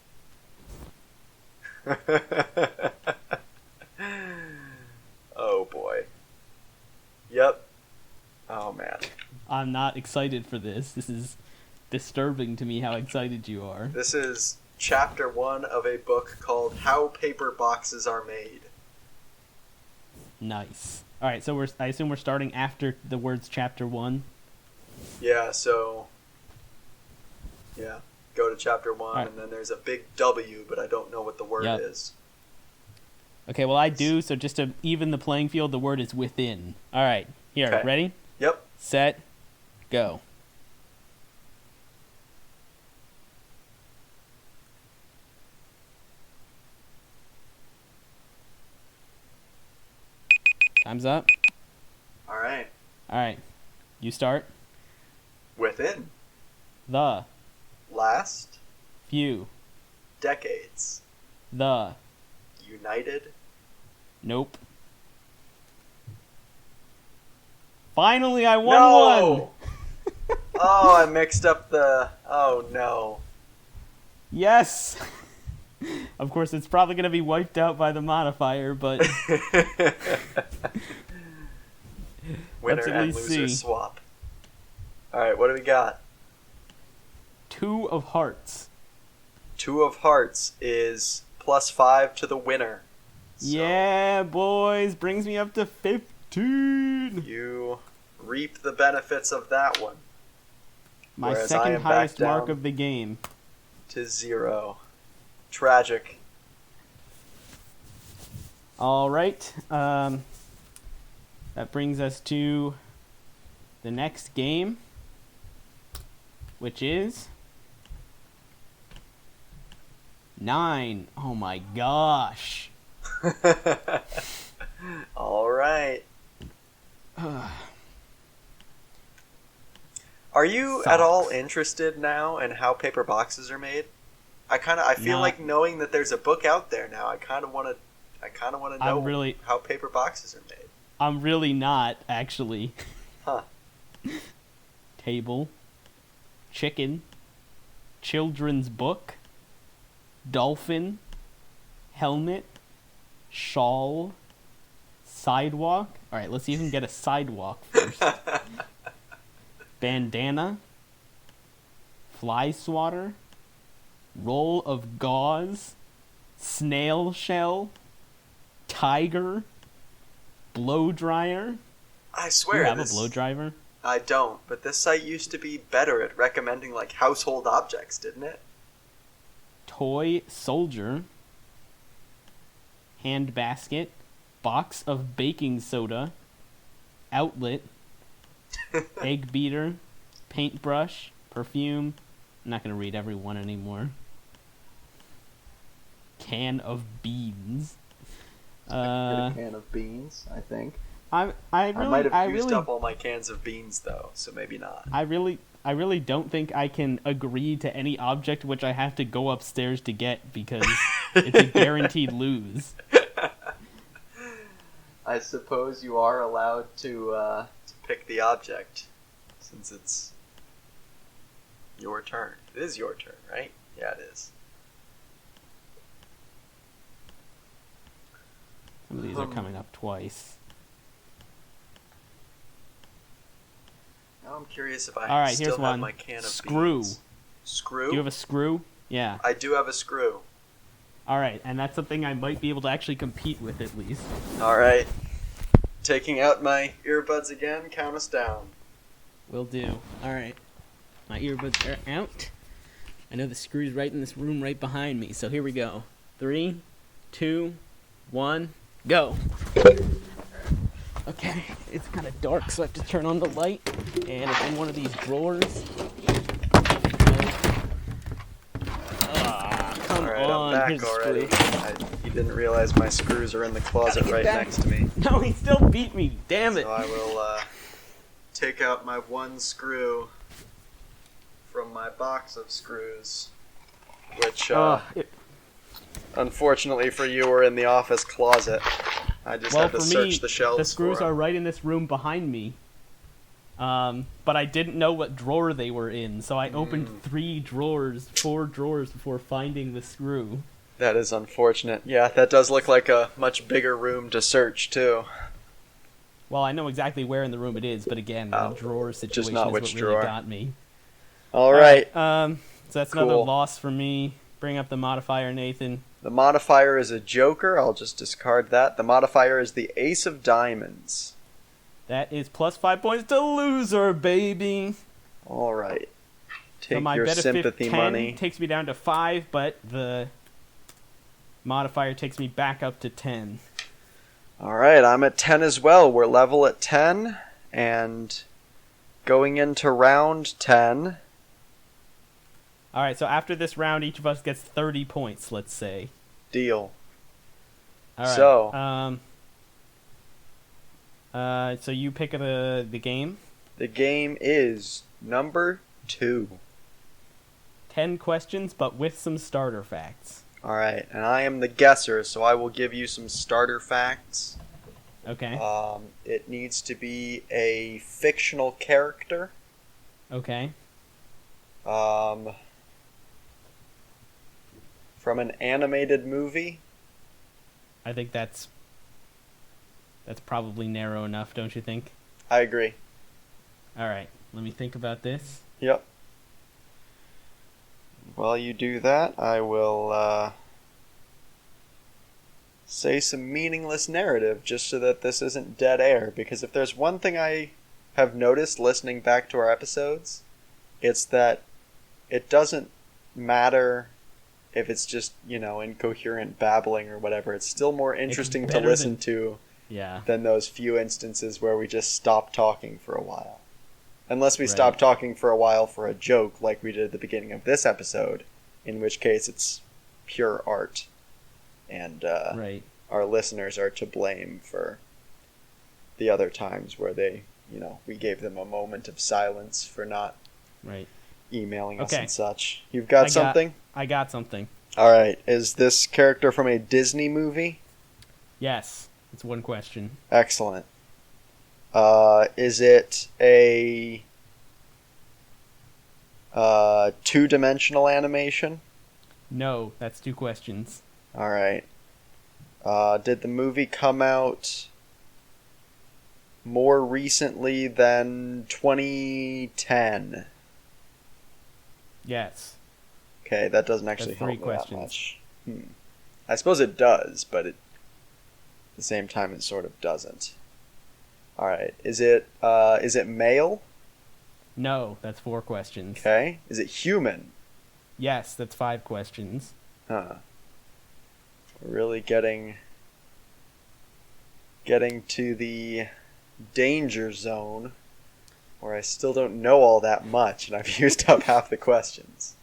Oh boy. Yep. Oh man. I'm not excited for this. This is disturbing to me how excited you are. This is chapter 1 of a book called How Paper Boxes Are Made. Nice. All right, so I assume we're starting after the words chapter 1. Yeah, so yeah, go to chapter 1 Alright. and then there's a big W, but I don't know what the word Yep. is. Okay, well I do, so just to even the playing field, the word is within. All right, here, Okay. ready? Yep. Set, go. Time's up. All right. You start. Within The. last Few. decades, The. United. Nope. Finally, I won one! No! Oh, I mixed up the. Oh no. Yes! Of course, it's probably going to be wiped out by the modifier, but Winner Let's at and least loser see. swap. Alright, what do we got? 2 of hearts. 2 of hearts is +5 to the winner. So Yeah, boys, brings me up to 15. you reap the benefits of that one. My whereas I second am back highest mark down. of the game. To 0. Tragic. All right. That brings us to the next game, which is 9. Oh my gosh. All right. Are you at all Sucks. interested now in how paper boxes are made? I feel Not- like knowing that there's a book out there now. I kind of want to know really- how paper boxes are made. I'm really not, actually. Huh. Table. Chicken. Children's book. Dolphin. Helmet. Shawl. Sidewalk. Alright, let's even get a sidewalk first. Bandana. Fly swatter. Roll of gauze. Snail shell. Tiger. Blow dryer. I Do swear you have a this. blow dryer? I don't, but this site used to be better at recommending like household objects, didn't it? Toy soldier. Hand basket. Box of baking soda. Outlet. Egg beater. Paintbrush. Perfume. I'm not going to read every one anymore. Can of beans. a can of beans, I think. I I might really, have used up all my cans of beans though, so maybe not. I really don't think I can agree to any object which I have to go upstairs to get because it's a guaranteed lose. I suppose you are allowed to pick the object, since it's your turn. It is your turn, right? Yeah, it is. Some of these are coming up twice. Now I'm curious if I All right, still here's have one. my can of Screw. beans. Screw? Do you have a screw? Yeah. I do have a screw. All right, and that's something I might be able to actually compete with at least. All right. Taking out my earbuds again. Count us down. Will do. All right. My earbuds are out. I know the screw's right in this room right behind me, so here we go. 3, 2, 1, go. Okay, it's kind of dark, so I have to turn on the light, and it's in one of these drawers. Come All right, on, I'm here's back the already. screw. You didn't realize my screws are in the closet Gotta get right back. next to me. No, he still beat me. Damn it. So I will take out my one screw from my box of screws, which unfortunately for you are in the office closet. I just Well, had to for search me, the shelves. the screws for 'em. are right in this room behind me. But I didn't know what drawer they were in, so I opened 4 drawers before finding the screw. That is unfortunate. Yeah, that does look like a much bigger room to search too. Well, I know exactly where in the room it is, but again, the Oh, drawer situation not is which what really drawer. got me. All right. So that's another Cool. loss for me. Bring up the modifier, Nathan. The modifier is a joker. I'll just discard that. The modifier is the ace of diamonds. That is plus 5 points to loser, baby. All right. So Take my your benefit sympathy 10 money. takes me down to 5, but the modifier takes me back up to 10. All right, I'm at 10 as well. We're level at 10, and going into round 10. All right, so after this round, each of us gets 30 points, let's say. Deal. All right. So- So you pick the game. The game is number 2. 10 questions, but with some starter facts. Alright, and I am the guesser, so I will give you some starter facts. Okay. It needs to be a fictional character. Okay. From an animated movie. I think that's probably narrow enough, don't you think? I agree. All right. Let me think about this. Yep. While you do that, I will say some meaningless narrative just so that this isn't dead air. Because if there's one thing I have noticed listening back to our episodes, it's that it doesn't matter if it's just, incoherent babbling or whatever. It's still more interesting to better listen to Yeah. than those few instances where we just stop talking for a while. Unless we Right. stop talking for a while for a joke like we did at the beginning of this episode, in which case it's pure art. And Right. our listeners are to blame for the other times where they, we gave them a moment of silence for not Right. emailing us Okay. and such. You've got something? I got something. Alright, is this character from a Disney movie? Yes. It's one question. Excellent. Is it a two-dimensional animation? No, that's 2 questions. Alright. Did the movie come out more recently than 2010? Yes. Okay, that doesn't actually That's help 3 me questions. that much. I suppose it does, but at the same time it sort of doesn't. Alright, is it male? No, that's 4 questions. Okay. Is it human? Yes, that's 5 questions. Huh. We're really getting to the danger zone where I still don't know all that much and I've used up half the questions.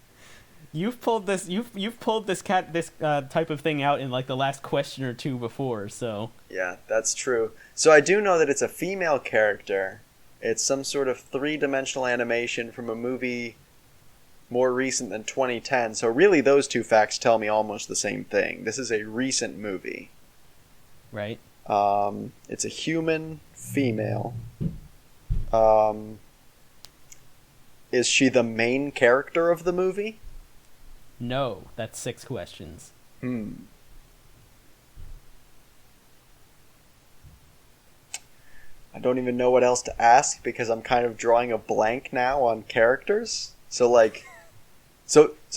You've pulled this. You've pulled this type of thing out in like the last question or 2 before. So Yeah, that's true. So I do know that it's a female character. It's some sort of 3-dimensional animation from a movie more recent than 2010. So really those 2 facts tell me almost the same thing. This is a recent movie. right. It's a human female. Is she the main character of the movie? No, that's 6 questions. I don't even know what else to ask because I'm kind of drawing a blank now on characters. So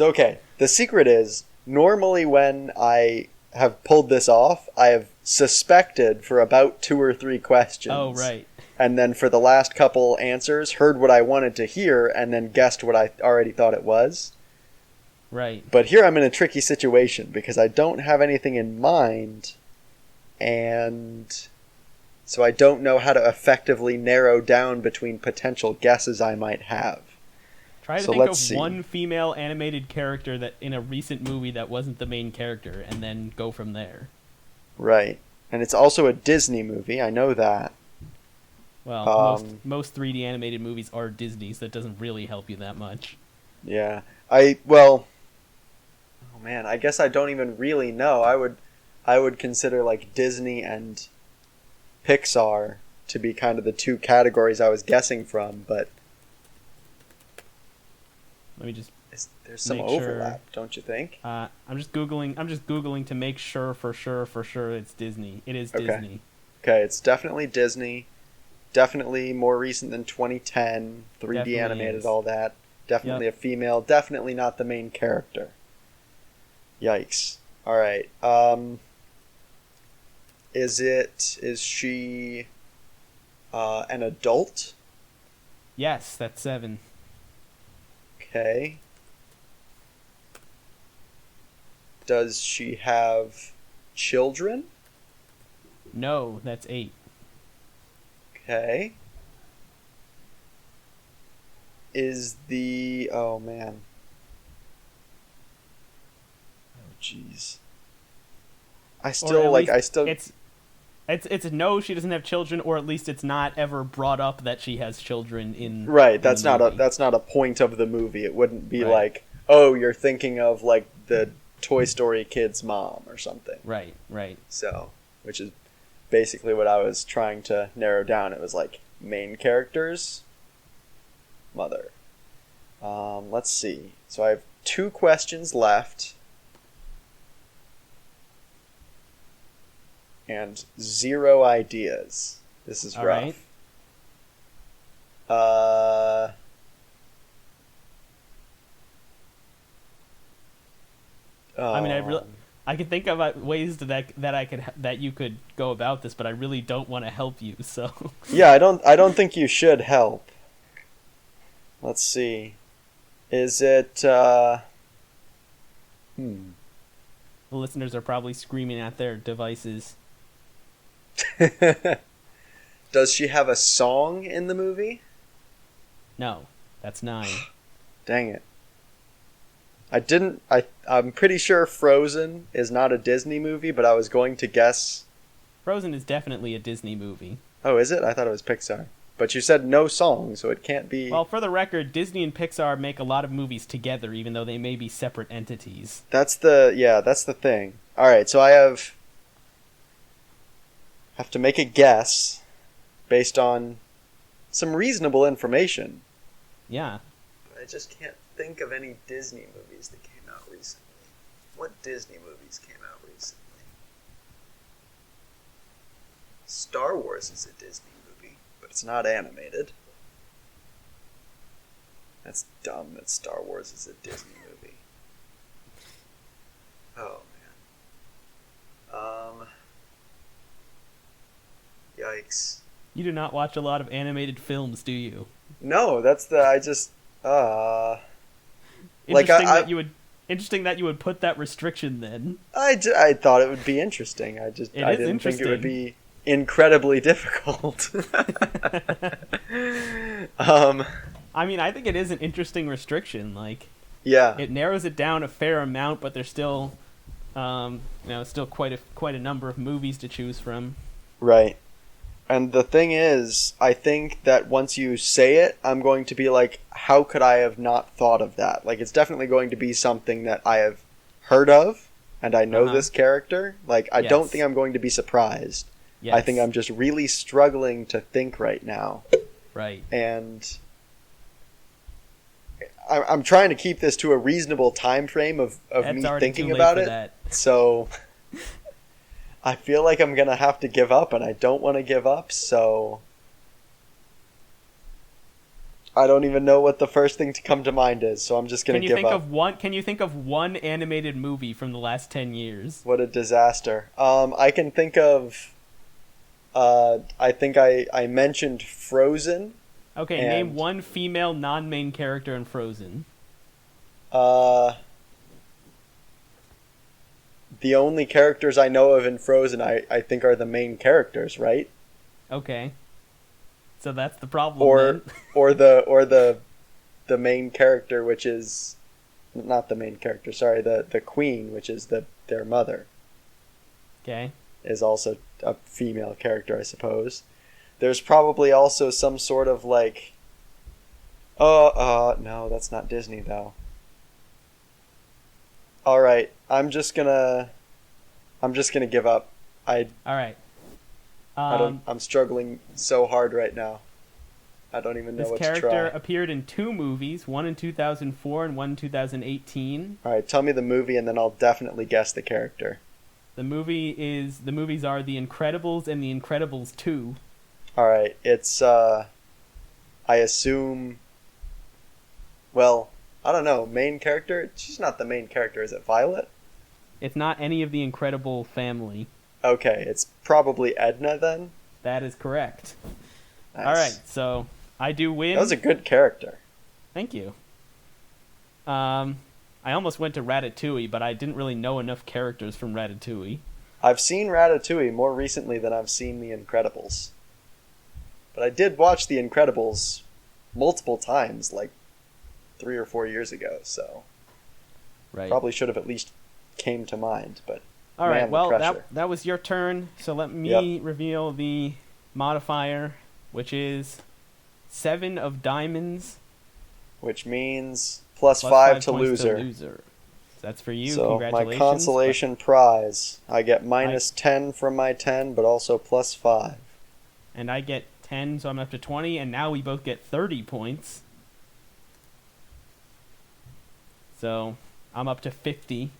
okay. The secret is normally when I have pulled this off, I have suspected for about 2 or 3 questions. Oh, right. And then for the last couple answers, heard what I wanted to hear and then guessed what I already thought it was. Right. But here I'm in a tricky situation because I don't have anything in mind, and so I don't know how to effectively narrow down between potential guesses I might have. Try to So think of let's see. one female animated character that in a recent movie that wasn't the main character, and then go from there. Right. And it's also a Disney movie, I know that. Well, most 3D animated movies are Disney's. That doesn't really help you that much. Yeah. Oh man, I guess I don't even really know. I would consider like Disney and Pixar to be kind of the 2 categories I was guessing from, but Let me just. there's some Make sure. overlap, don't you think? I'm just googling to make sure for sure it's Disney. It is Okay. Disney. Okay, it's definitely Disney. Definitely more recent than 2010. 3D Definitely animated, is. all that. Definitely Yep. a female. Definitely not the main character. Yikes. Alright. Is she an adult? Yes, that's 7. Okay. Does she have children? No, that's 8. Okay. Oh man. Oh jeez. Or at least It's no, she doesn't have children, or at least it's not ever brought up that she has children in. Right, in that's the movie. that's not a point of the movie. It wouldn't be Right. like, oh, you're thinking of like the Toy Story kid's mom or something. Right. Right. So, which is basically what I was trying to narrow down. It was like main characters, mother. Let's see. So I have 2 questions left. And 0 ideas. This is All rough. right. I mean, I can think of ways that you could go about this, but I really don't want to help you. So Yeah, I don't think you should help. Let's see. Is it the listeners are probably screaming at their devices. Does she have a song in the movie? No, that's 9. Dang it. I'm pretty sure Frozen is not a Disney movie, but I was going to guess. Frozen is definitely a Disney movie. Oh, is it? I thought it was Pixar. But you said no song, so it can't be. Well, for the record, Disney and Pixar make a lot of movies together, even though they may be separate entities. That's the thing. All right, so I have to make a guess based on some reasonable information. Yeah. I just can't think of any Disney movies that came out recently. What Disney movies came out recently? Star Wars is a Disney movie, but it's not animated. That's dumb that Star Wars is a Disney movie. Oh, man. Yikes. You do not watch a lot of animated films, do you? No, that's Interesting that you would put that restriction then. I thought it would be interesting. I didn't think it would be incredibly difficult. I mean, I think it is an interesting restriction. Like, yeah, it narrows it down a fair amount, but there's still, still quite a number of movies to choose from. Right. And the thing is, I think that once you say it, I'm going to be like, how could I have not thought of that? Like, it's definitely going to be something that I have heard of, and I know this character. Like, I don't think I'm going to be surprised. Yes. I think I'm just really struggling to think right now. Right. And I'm trying to keep this to a reasonable time frame of me thinking about it. That. So I feel like I'm going to have to give up, and I don't want to give up, so I don't even know what the first thing to come to mind is, so I'm just going to give up. Can you think of one animated movie from the last 10 years? What a disaster. I can think of I think I mentioned Frozen. Okay, name one female non-main character in Frozen. The only characters I know of in Frozen, I think, are the main characters, right? Okay. So that's the problem. Or the main character, which is not the main character. Sorry, the queen, which is their mother. Okay. Is also a female character, I suppose. There's probably also some sort of like. No, that's not Disney though. All right, I'm just gonna give up. All right. I'm struggling so hard right now. I don't even know what to try. This character appeared in 2 movies, one in 2004 and one in 2018. All right, tell me the movie, and then I'll definitely guess the character. The movies are The Incredibles and The Incredibles 2. All right, it's I assume. Well, I don't know. Main character? She's not the main character. Is it Violet? It's not any of the Incredible family. Okay, it's probably Edna then. That is correct. Nice. All right, so I do win. That was a good character. Thank you. I almost went to Ratatouille, but I didn't really know enough characters from Ratatouille. I've seen Ratatouille more recently than I've seen The Incredibles. But I did watch The Incredibles multiple times, like 3 or 4 years ago, so Right. probably should have at least came to mind, but All right. Man, the Well, pressure. that was your turn. So let me reveal the modifier, which is 7 of diamonds. Which means plus plus 5 to points loser. To loser. That's for you. So Congratulations. my consolation prize, I get minus 10 from my 10, but also plus 5. And I get 10, so I'm up to 20, and now we both get 30 points. So I'm up to 50.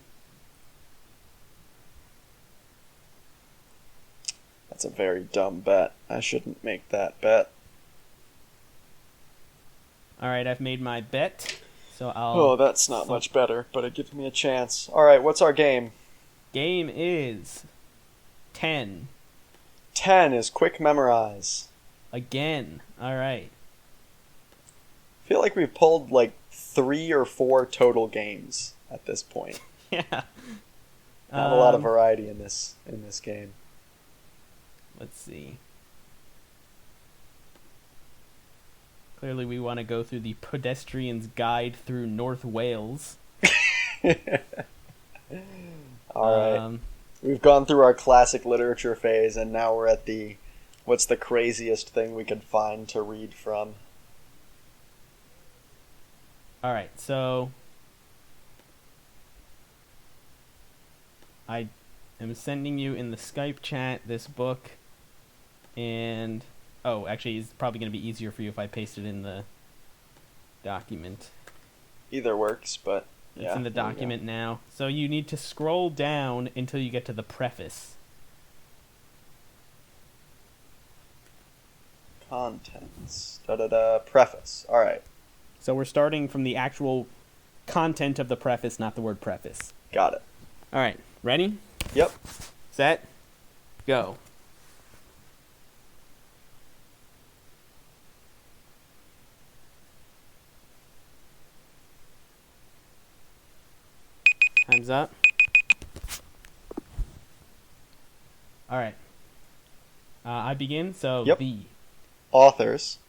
That's a very dumb bet. I shouldn't make that bet. All right, I've made my bet. So I'll. Oh, that's not much better, but it gives me a chance. All right, what's our game? Game is 10. 10 is quick memorize. Again. All right. I feel like we've pulled like 3 or 4 total games at this point. Yeah. Not a lot of variety in this game. Let's see. Clearly, we want to go through the Pedestrian's Guide through North Wales. All right. We've gone through our classic literature phase, and now we're at the what's the craziest thing we could find to read from. All right, so I am sending you in the Skype chat this book, and actually, it's probably going to be easier for you if I paste it in the document. Either works, but yeah. It's in the document now. So you need to scroll down until you get to the preface. Contents. Preface. All right. So we're starting from the actual content of the preface, not the word preface. Got it. All right, ready? Yep. Set, go. Time's up. All right. I begin. So Yep. the Authors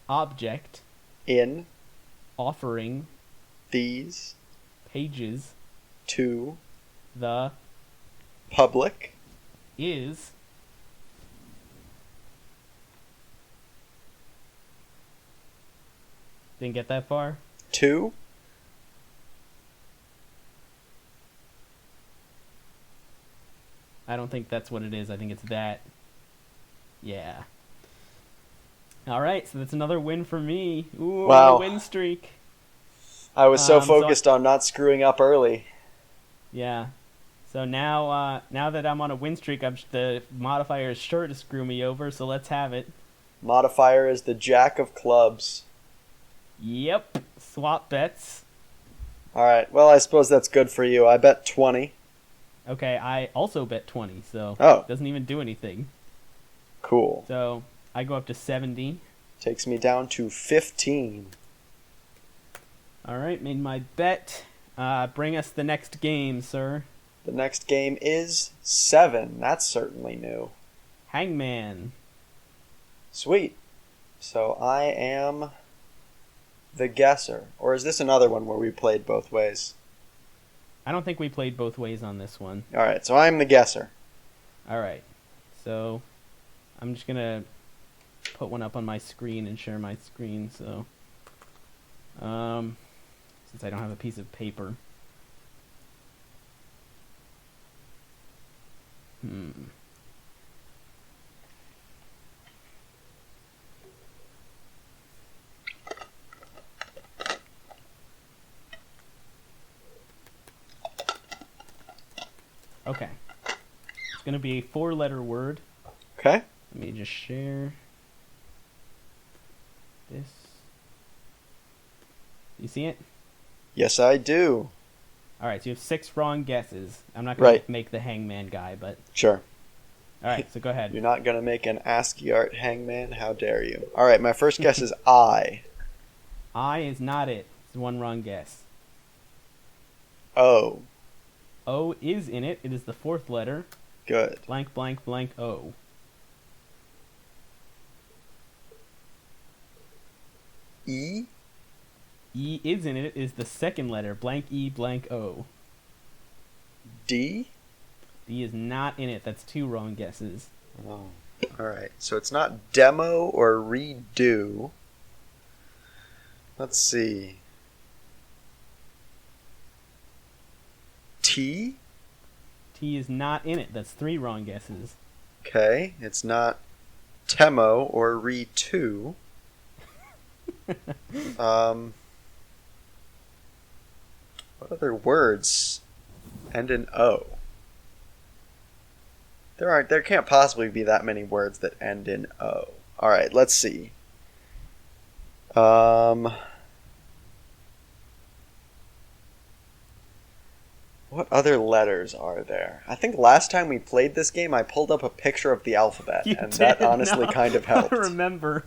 object in offering these pages to the public is didn't get that far. to I don't think that's what it is. I think it's that. Yeah. All right, so that's another win for me. Ooh, Wow. win streak. I was so So focused on not screwing up early. Yeah. So now that I'm on a win streak, the modifier is sure to screw me over. So let's have it. Modifier is the Jack of clubs. Yep. Swap bets. All right. Well, I suppose that's good for you. I bet 20. Okay, I also bet 20, so Oh. it doesn't even do anything. Cool. So I go up to 70. Takes me down to 15. All right, made my bet. Bring us the next game, sir. The next game is 7. That's certainly new. Hangman. Sweet. So I am the guesser. Or is this another one where we played both ways? I don't think we played both ways on this one. All right. So I'm the guesser. All right. So I'm just going to put one up on my screen and share my screen. So since I don't have a piece of paper. Okay. It's going to be a 4-letter word. Okay. Let me just share this. You see it? Yes, I do. All right, so you have 6 wrong guesses. I'm not going Right. to make the hangman guy, but... Sure. All right, so go ahead. You're not going to make an ASCII art hangman? How dare you? All right, my first guess is I. I is not it. It's one wrong guess. O. O is in it. It is the 4th letter. Good. Blank, blank, blank, O. E. E is in it. It is the 2nd letter. Blank E, blank O. D. D is not in it. That's 2 wrong guesses. Oh. Alright, so it's not demo or redo. Let's see. T? T is not in it. That's 3 wrong guesses. Okay, it's not Temo or Re2. What other words end in O? There can't possibly be that many words that end in O. Alright, let's see. What other letters are there? I think last time we played this game, I pulled up a picture of the alphabet, You and did? that honestly No. kind of helped. I remember.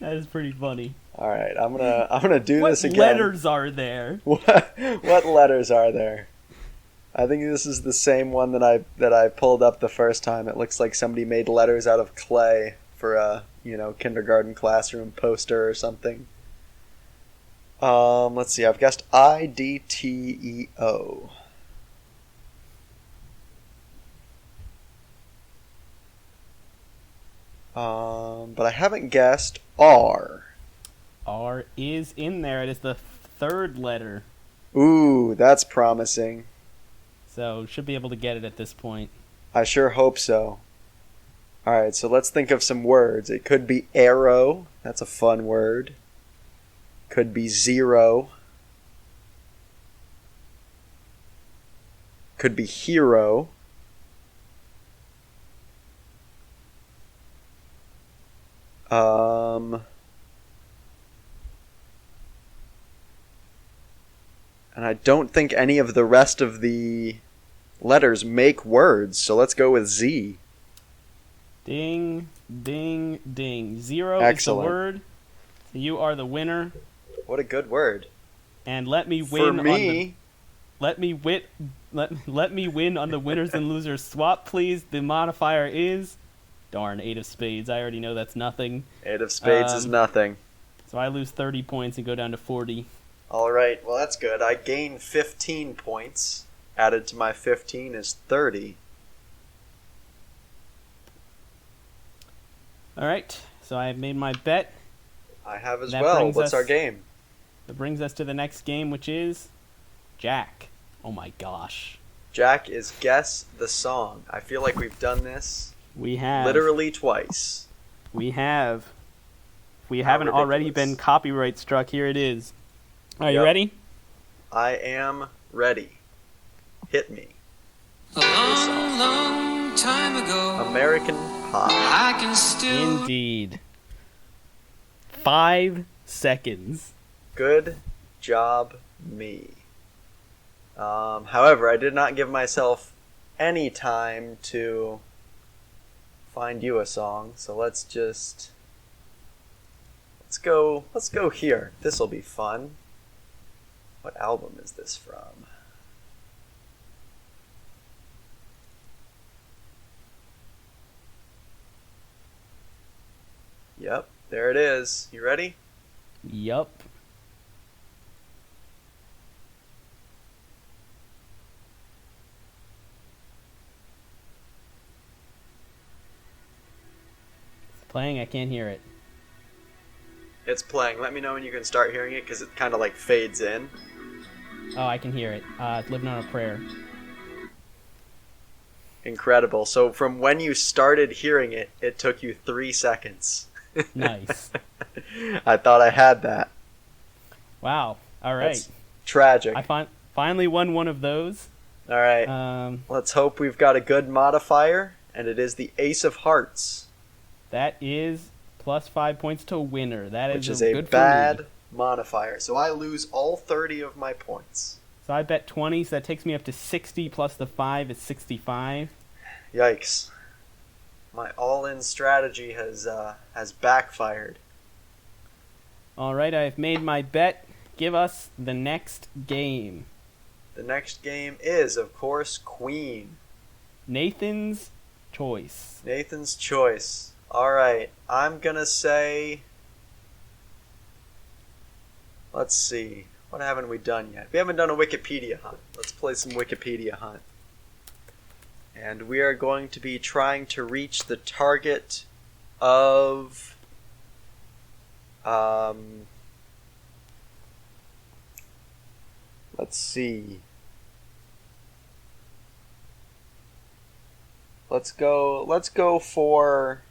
That is pretty funny. All right, I'm gonna do What this again. letters are there? What letters are there? I think this is the same one that I pulled up the first time. It looks like somebody made letters out of clay for a kindergarten classroom poster or something. Let's see. I've guessed IDTEO. But I haven't guessed R. R is in there. It is the 3rd letter. Ooh, that's promising. So should be able to get it at this point. I sure hope so. Alright, so let's think of some words. It could be arrow. That's a fun word. Could be zero. Could be hero. And I don't think any of the rest of the letters make words, so let's go with Z. Ding, ding, ding. 0 Excellent. is the word. So you are the winner. What a good word. And let me For win me, let me win on the winners and losers swap, please. The modifier is darn 8 of spades. I already know that's nothing. 8 of spades is nothing. So I lose 30 points and go down to 40. Alright, well that's good. I gain 15 points. Added to my 15 is 30. All right. So I have made my bet. I have as That well. brings What's us- our game? That brings us to the next game, which is Jack. Oh my gosh. Jack is Guess the Song. I feel like we've done this We have literally twice. We have. If we How haven't already ridiculous. been copyright struck, here it is. Are you Yep. ready? I am ready. Hit me. A long, long time ago, American Pie. I can still Indeed. 5 seconds. Good job, me. However, I did not give myself any time to find you a song, so let's go here. This'll be fun. What album is this from? Yep, there it is. You ready? Yup. It's playing, I can't hear it. It's playing. Let me know when you can start hearing it because it kind of like fades in. Oh, I can hear it. It's Living on a Prayer. Incredible. So from when you started hearing it, it took you 3 seconds. Nice. I thought I had that. Wow. All right. That's tragic. I finally won one of those. All right. Let's hope we've got a good modifier, and it is the Ace of Hearts, That is plus 5 points to winner. That which is a a good for me. bad modifier. So I lose all 30 of my points. So I bet 20, so that takes me up to 60 plus the 5 is 65. Yikes. My all-in strategy has backfired. All right, I've made my bet. Give us the next game. The next game is, of course, Queen. Nathan's Choice. Nathan's Choice. Alright, I'm gonna say... Let's see. What haven't we done yet? We haven't done a Wikipedia hunt. Let's play some Wikipedia hunt. And we are going to be trying to reach the target of... let's see. Let's go for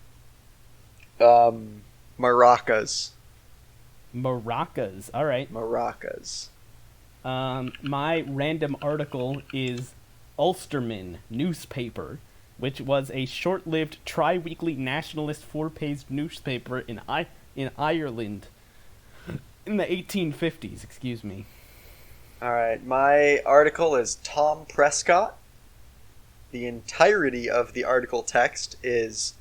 maracas. Maracas. All right. Maracas. My random article is Ulsterman newspaper, which was a short-lived tri-weekly nationalist four-page newspaper in Ireland in the 1850s. Excuse me. All right. My article is Tom Prescott. The entirety of the article text is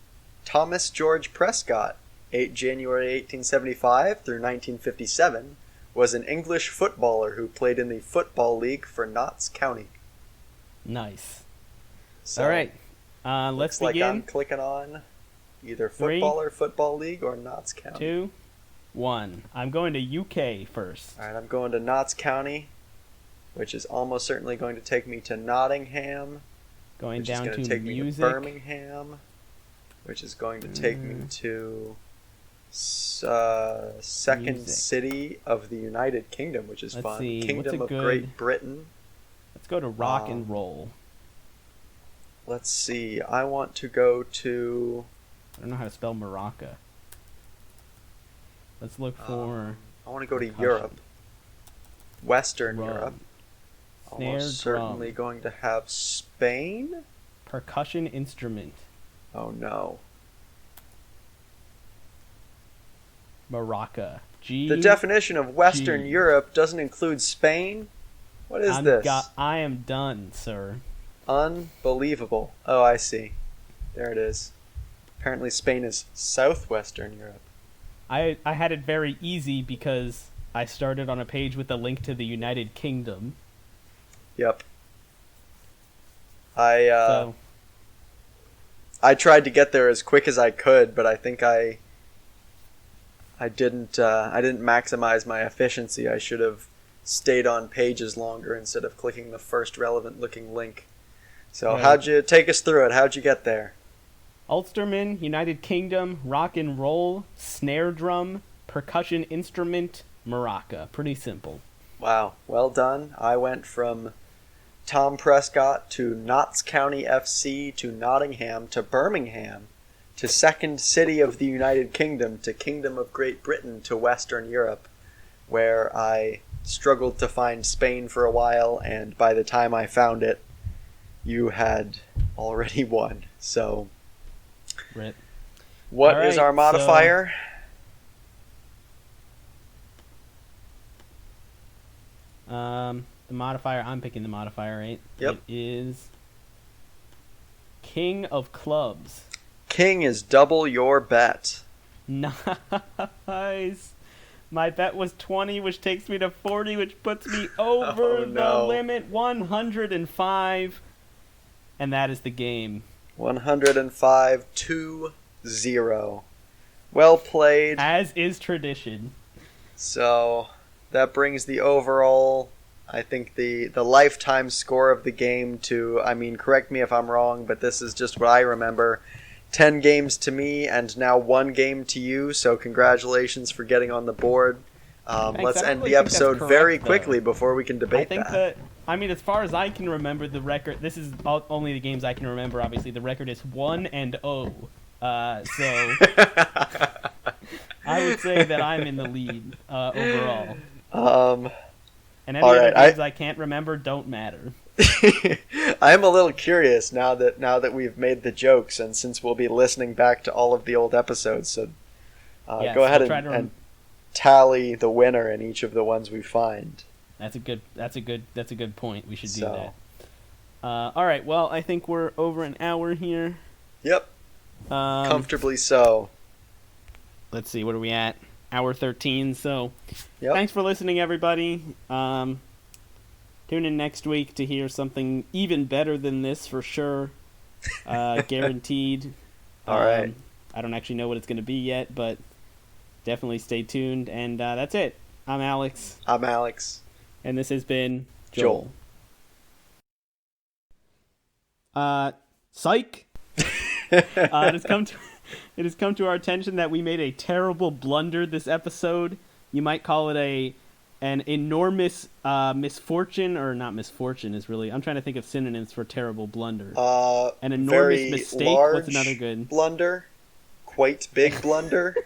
Thomas George Prescott, 8 January 1875 through 1957, was an English footballer who played in the Football League for Notts County. Nice. So, all right. Let's begin. Like I'm clicking on either footballer, Football League, or Notts County. 2, 1. I'm going to UK first. All right, I'm going to Notts County, which is almost certainly going to take me to Nottingham. Going which down is going to to take me to music. Birmingham, which is going to take me to second Music. city of the United Kingdom, which is Let's fun. see, Kingdom what's of a Great good- Britain. Let's go to rock and roll. Let's see. I want to go to. I don't know how to spell maraca. Let's look for I want to go to percussion. Europe. Western Drum. Europe. Snare, Almost certainly drum. going to have Spain. Percussion instrument. Oh no. Maraca. G. The definition of Western G. Europe doesn't include Spain? What is this? I am done, sir. Unbelievable. Oh, I see. There it is. Apparently Spain is southwestern Europe. I had it very easy because I started on a page with a link to the United Kingdom. Yep. So I tried to get there as quick as I could, but I think I didn't maximize my efficiency. I should have stayed on pages longer instead of clicking the first relevant looking link. So Right. how'd you take us through it? How'd you get there? Ulsterman, United Kingdom, rock and roll, snare drum, percussion instrument, maraca. Pretty simple. Wow, well done. I went from Tom Prescott to Notts County FC to Nottingham to Birmingham to second city of the United Kingdom to Kingdom of Great Britain to Western Europe, where I struggled to find Spain for a while, and by the time I found it, you had already won. So, Rip. what All is right, our modifier? The modifier, I'm picking the modifier, right? Yep. It is King of Clubs. King is double your bet. Nice. My bet was 20, which takes me to 40, which puts me over Oh, no. the limit, 105. And that is the game. 105-0. Well played. As is tradition. So that brings the overall, I think the lifetime score of the game to, I mean, correct me if I'm wrong, but this is just what I remember. 10 games to me and now 1 game to you, so congratulations for getting on the board. Thanks. Let's I don't end really the think that's episode correct, very though. quickly before we can I debate think that. I mean, as far as I can remember, the record, this is only the games I can remember, obviously. The record is 1-0. So I would say that I'm in the lead overall. And any all other right, games I can't remember don't matter. I'm a little curious now that we've made the jokes, and since we'll be listening back to all of the old episodes, so Yes, go ahead I'll try to and tally the winner in each of the ones we find. That's a good point. We should do So. that. All right. Well, I think we're over an hour here. Yep, comfortably so. Let's see. What are we at? Hour 13. So, Yep. thanks for listening, everybody. Tune in next week to hear something even better than this for sure. Guaranteed. All right. I don't actually know what it's going to be yet, but definitely stay tuned. And that's it. I'm Alex, I'm Alex. and this has been Joel. Psych. It has come to our attention that we made a terrible blunder this episode. You might call it an enormous misfortune, or not misfortune is really. I'm trying to think of synonyms for terrible blunder. An enormous very mistake. large What's another good? blunder? Quite big blunder?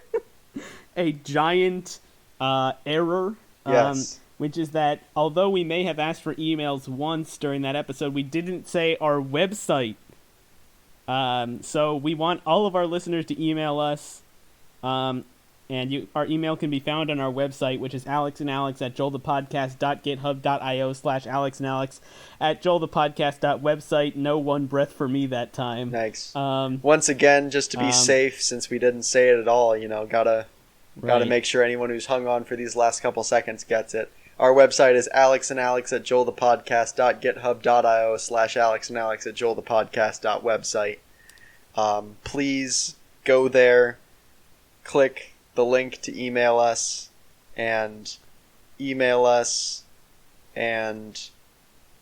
A giant error. Yes. Which is that although we may have asked for emails once during that episode, we didn't say our website. So we want all of our listeners to email us. Our email can be found on our website, which is alexandalex@joelthepodcast.github.io/alexandalex at joelthepodcast.website. No one breath for me that time. Nice. Once again, just to be safe, since we didn't say it at all, gotta make sure anyone who's hung on for these last couple seconds gets it. Our website is alexandalex@joelthepodcast.github.io/alexandalex@joelthepodcast.website. Please go there, click the link to email us, and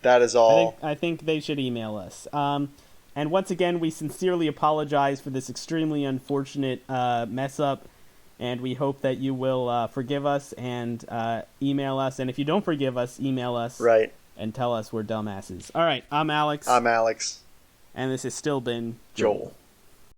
that is all. I think they should email us. And once again, we sincerely apologize for this extremely unfortunate mess up. And we hope that you will forgive us and email us. And if you don't forgive us, email us. Right. And tell us we're dumbasses. All right, I'm Alex. I'm Alex. And this has still been Joel.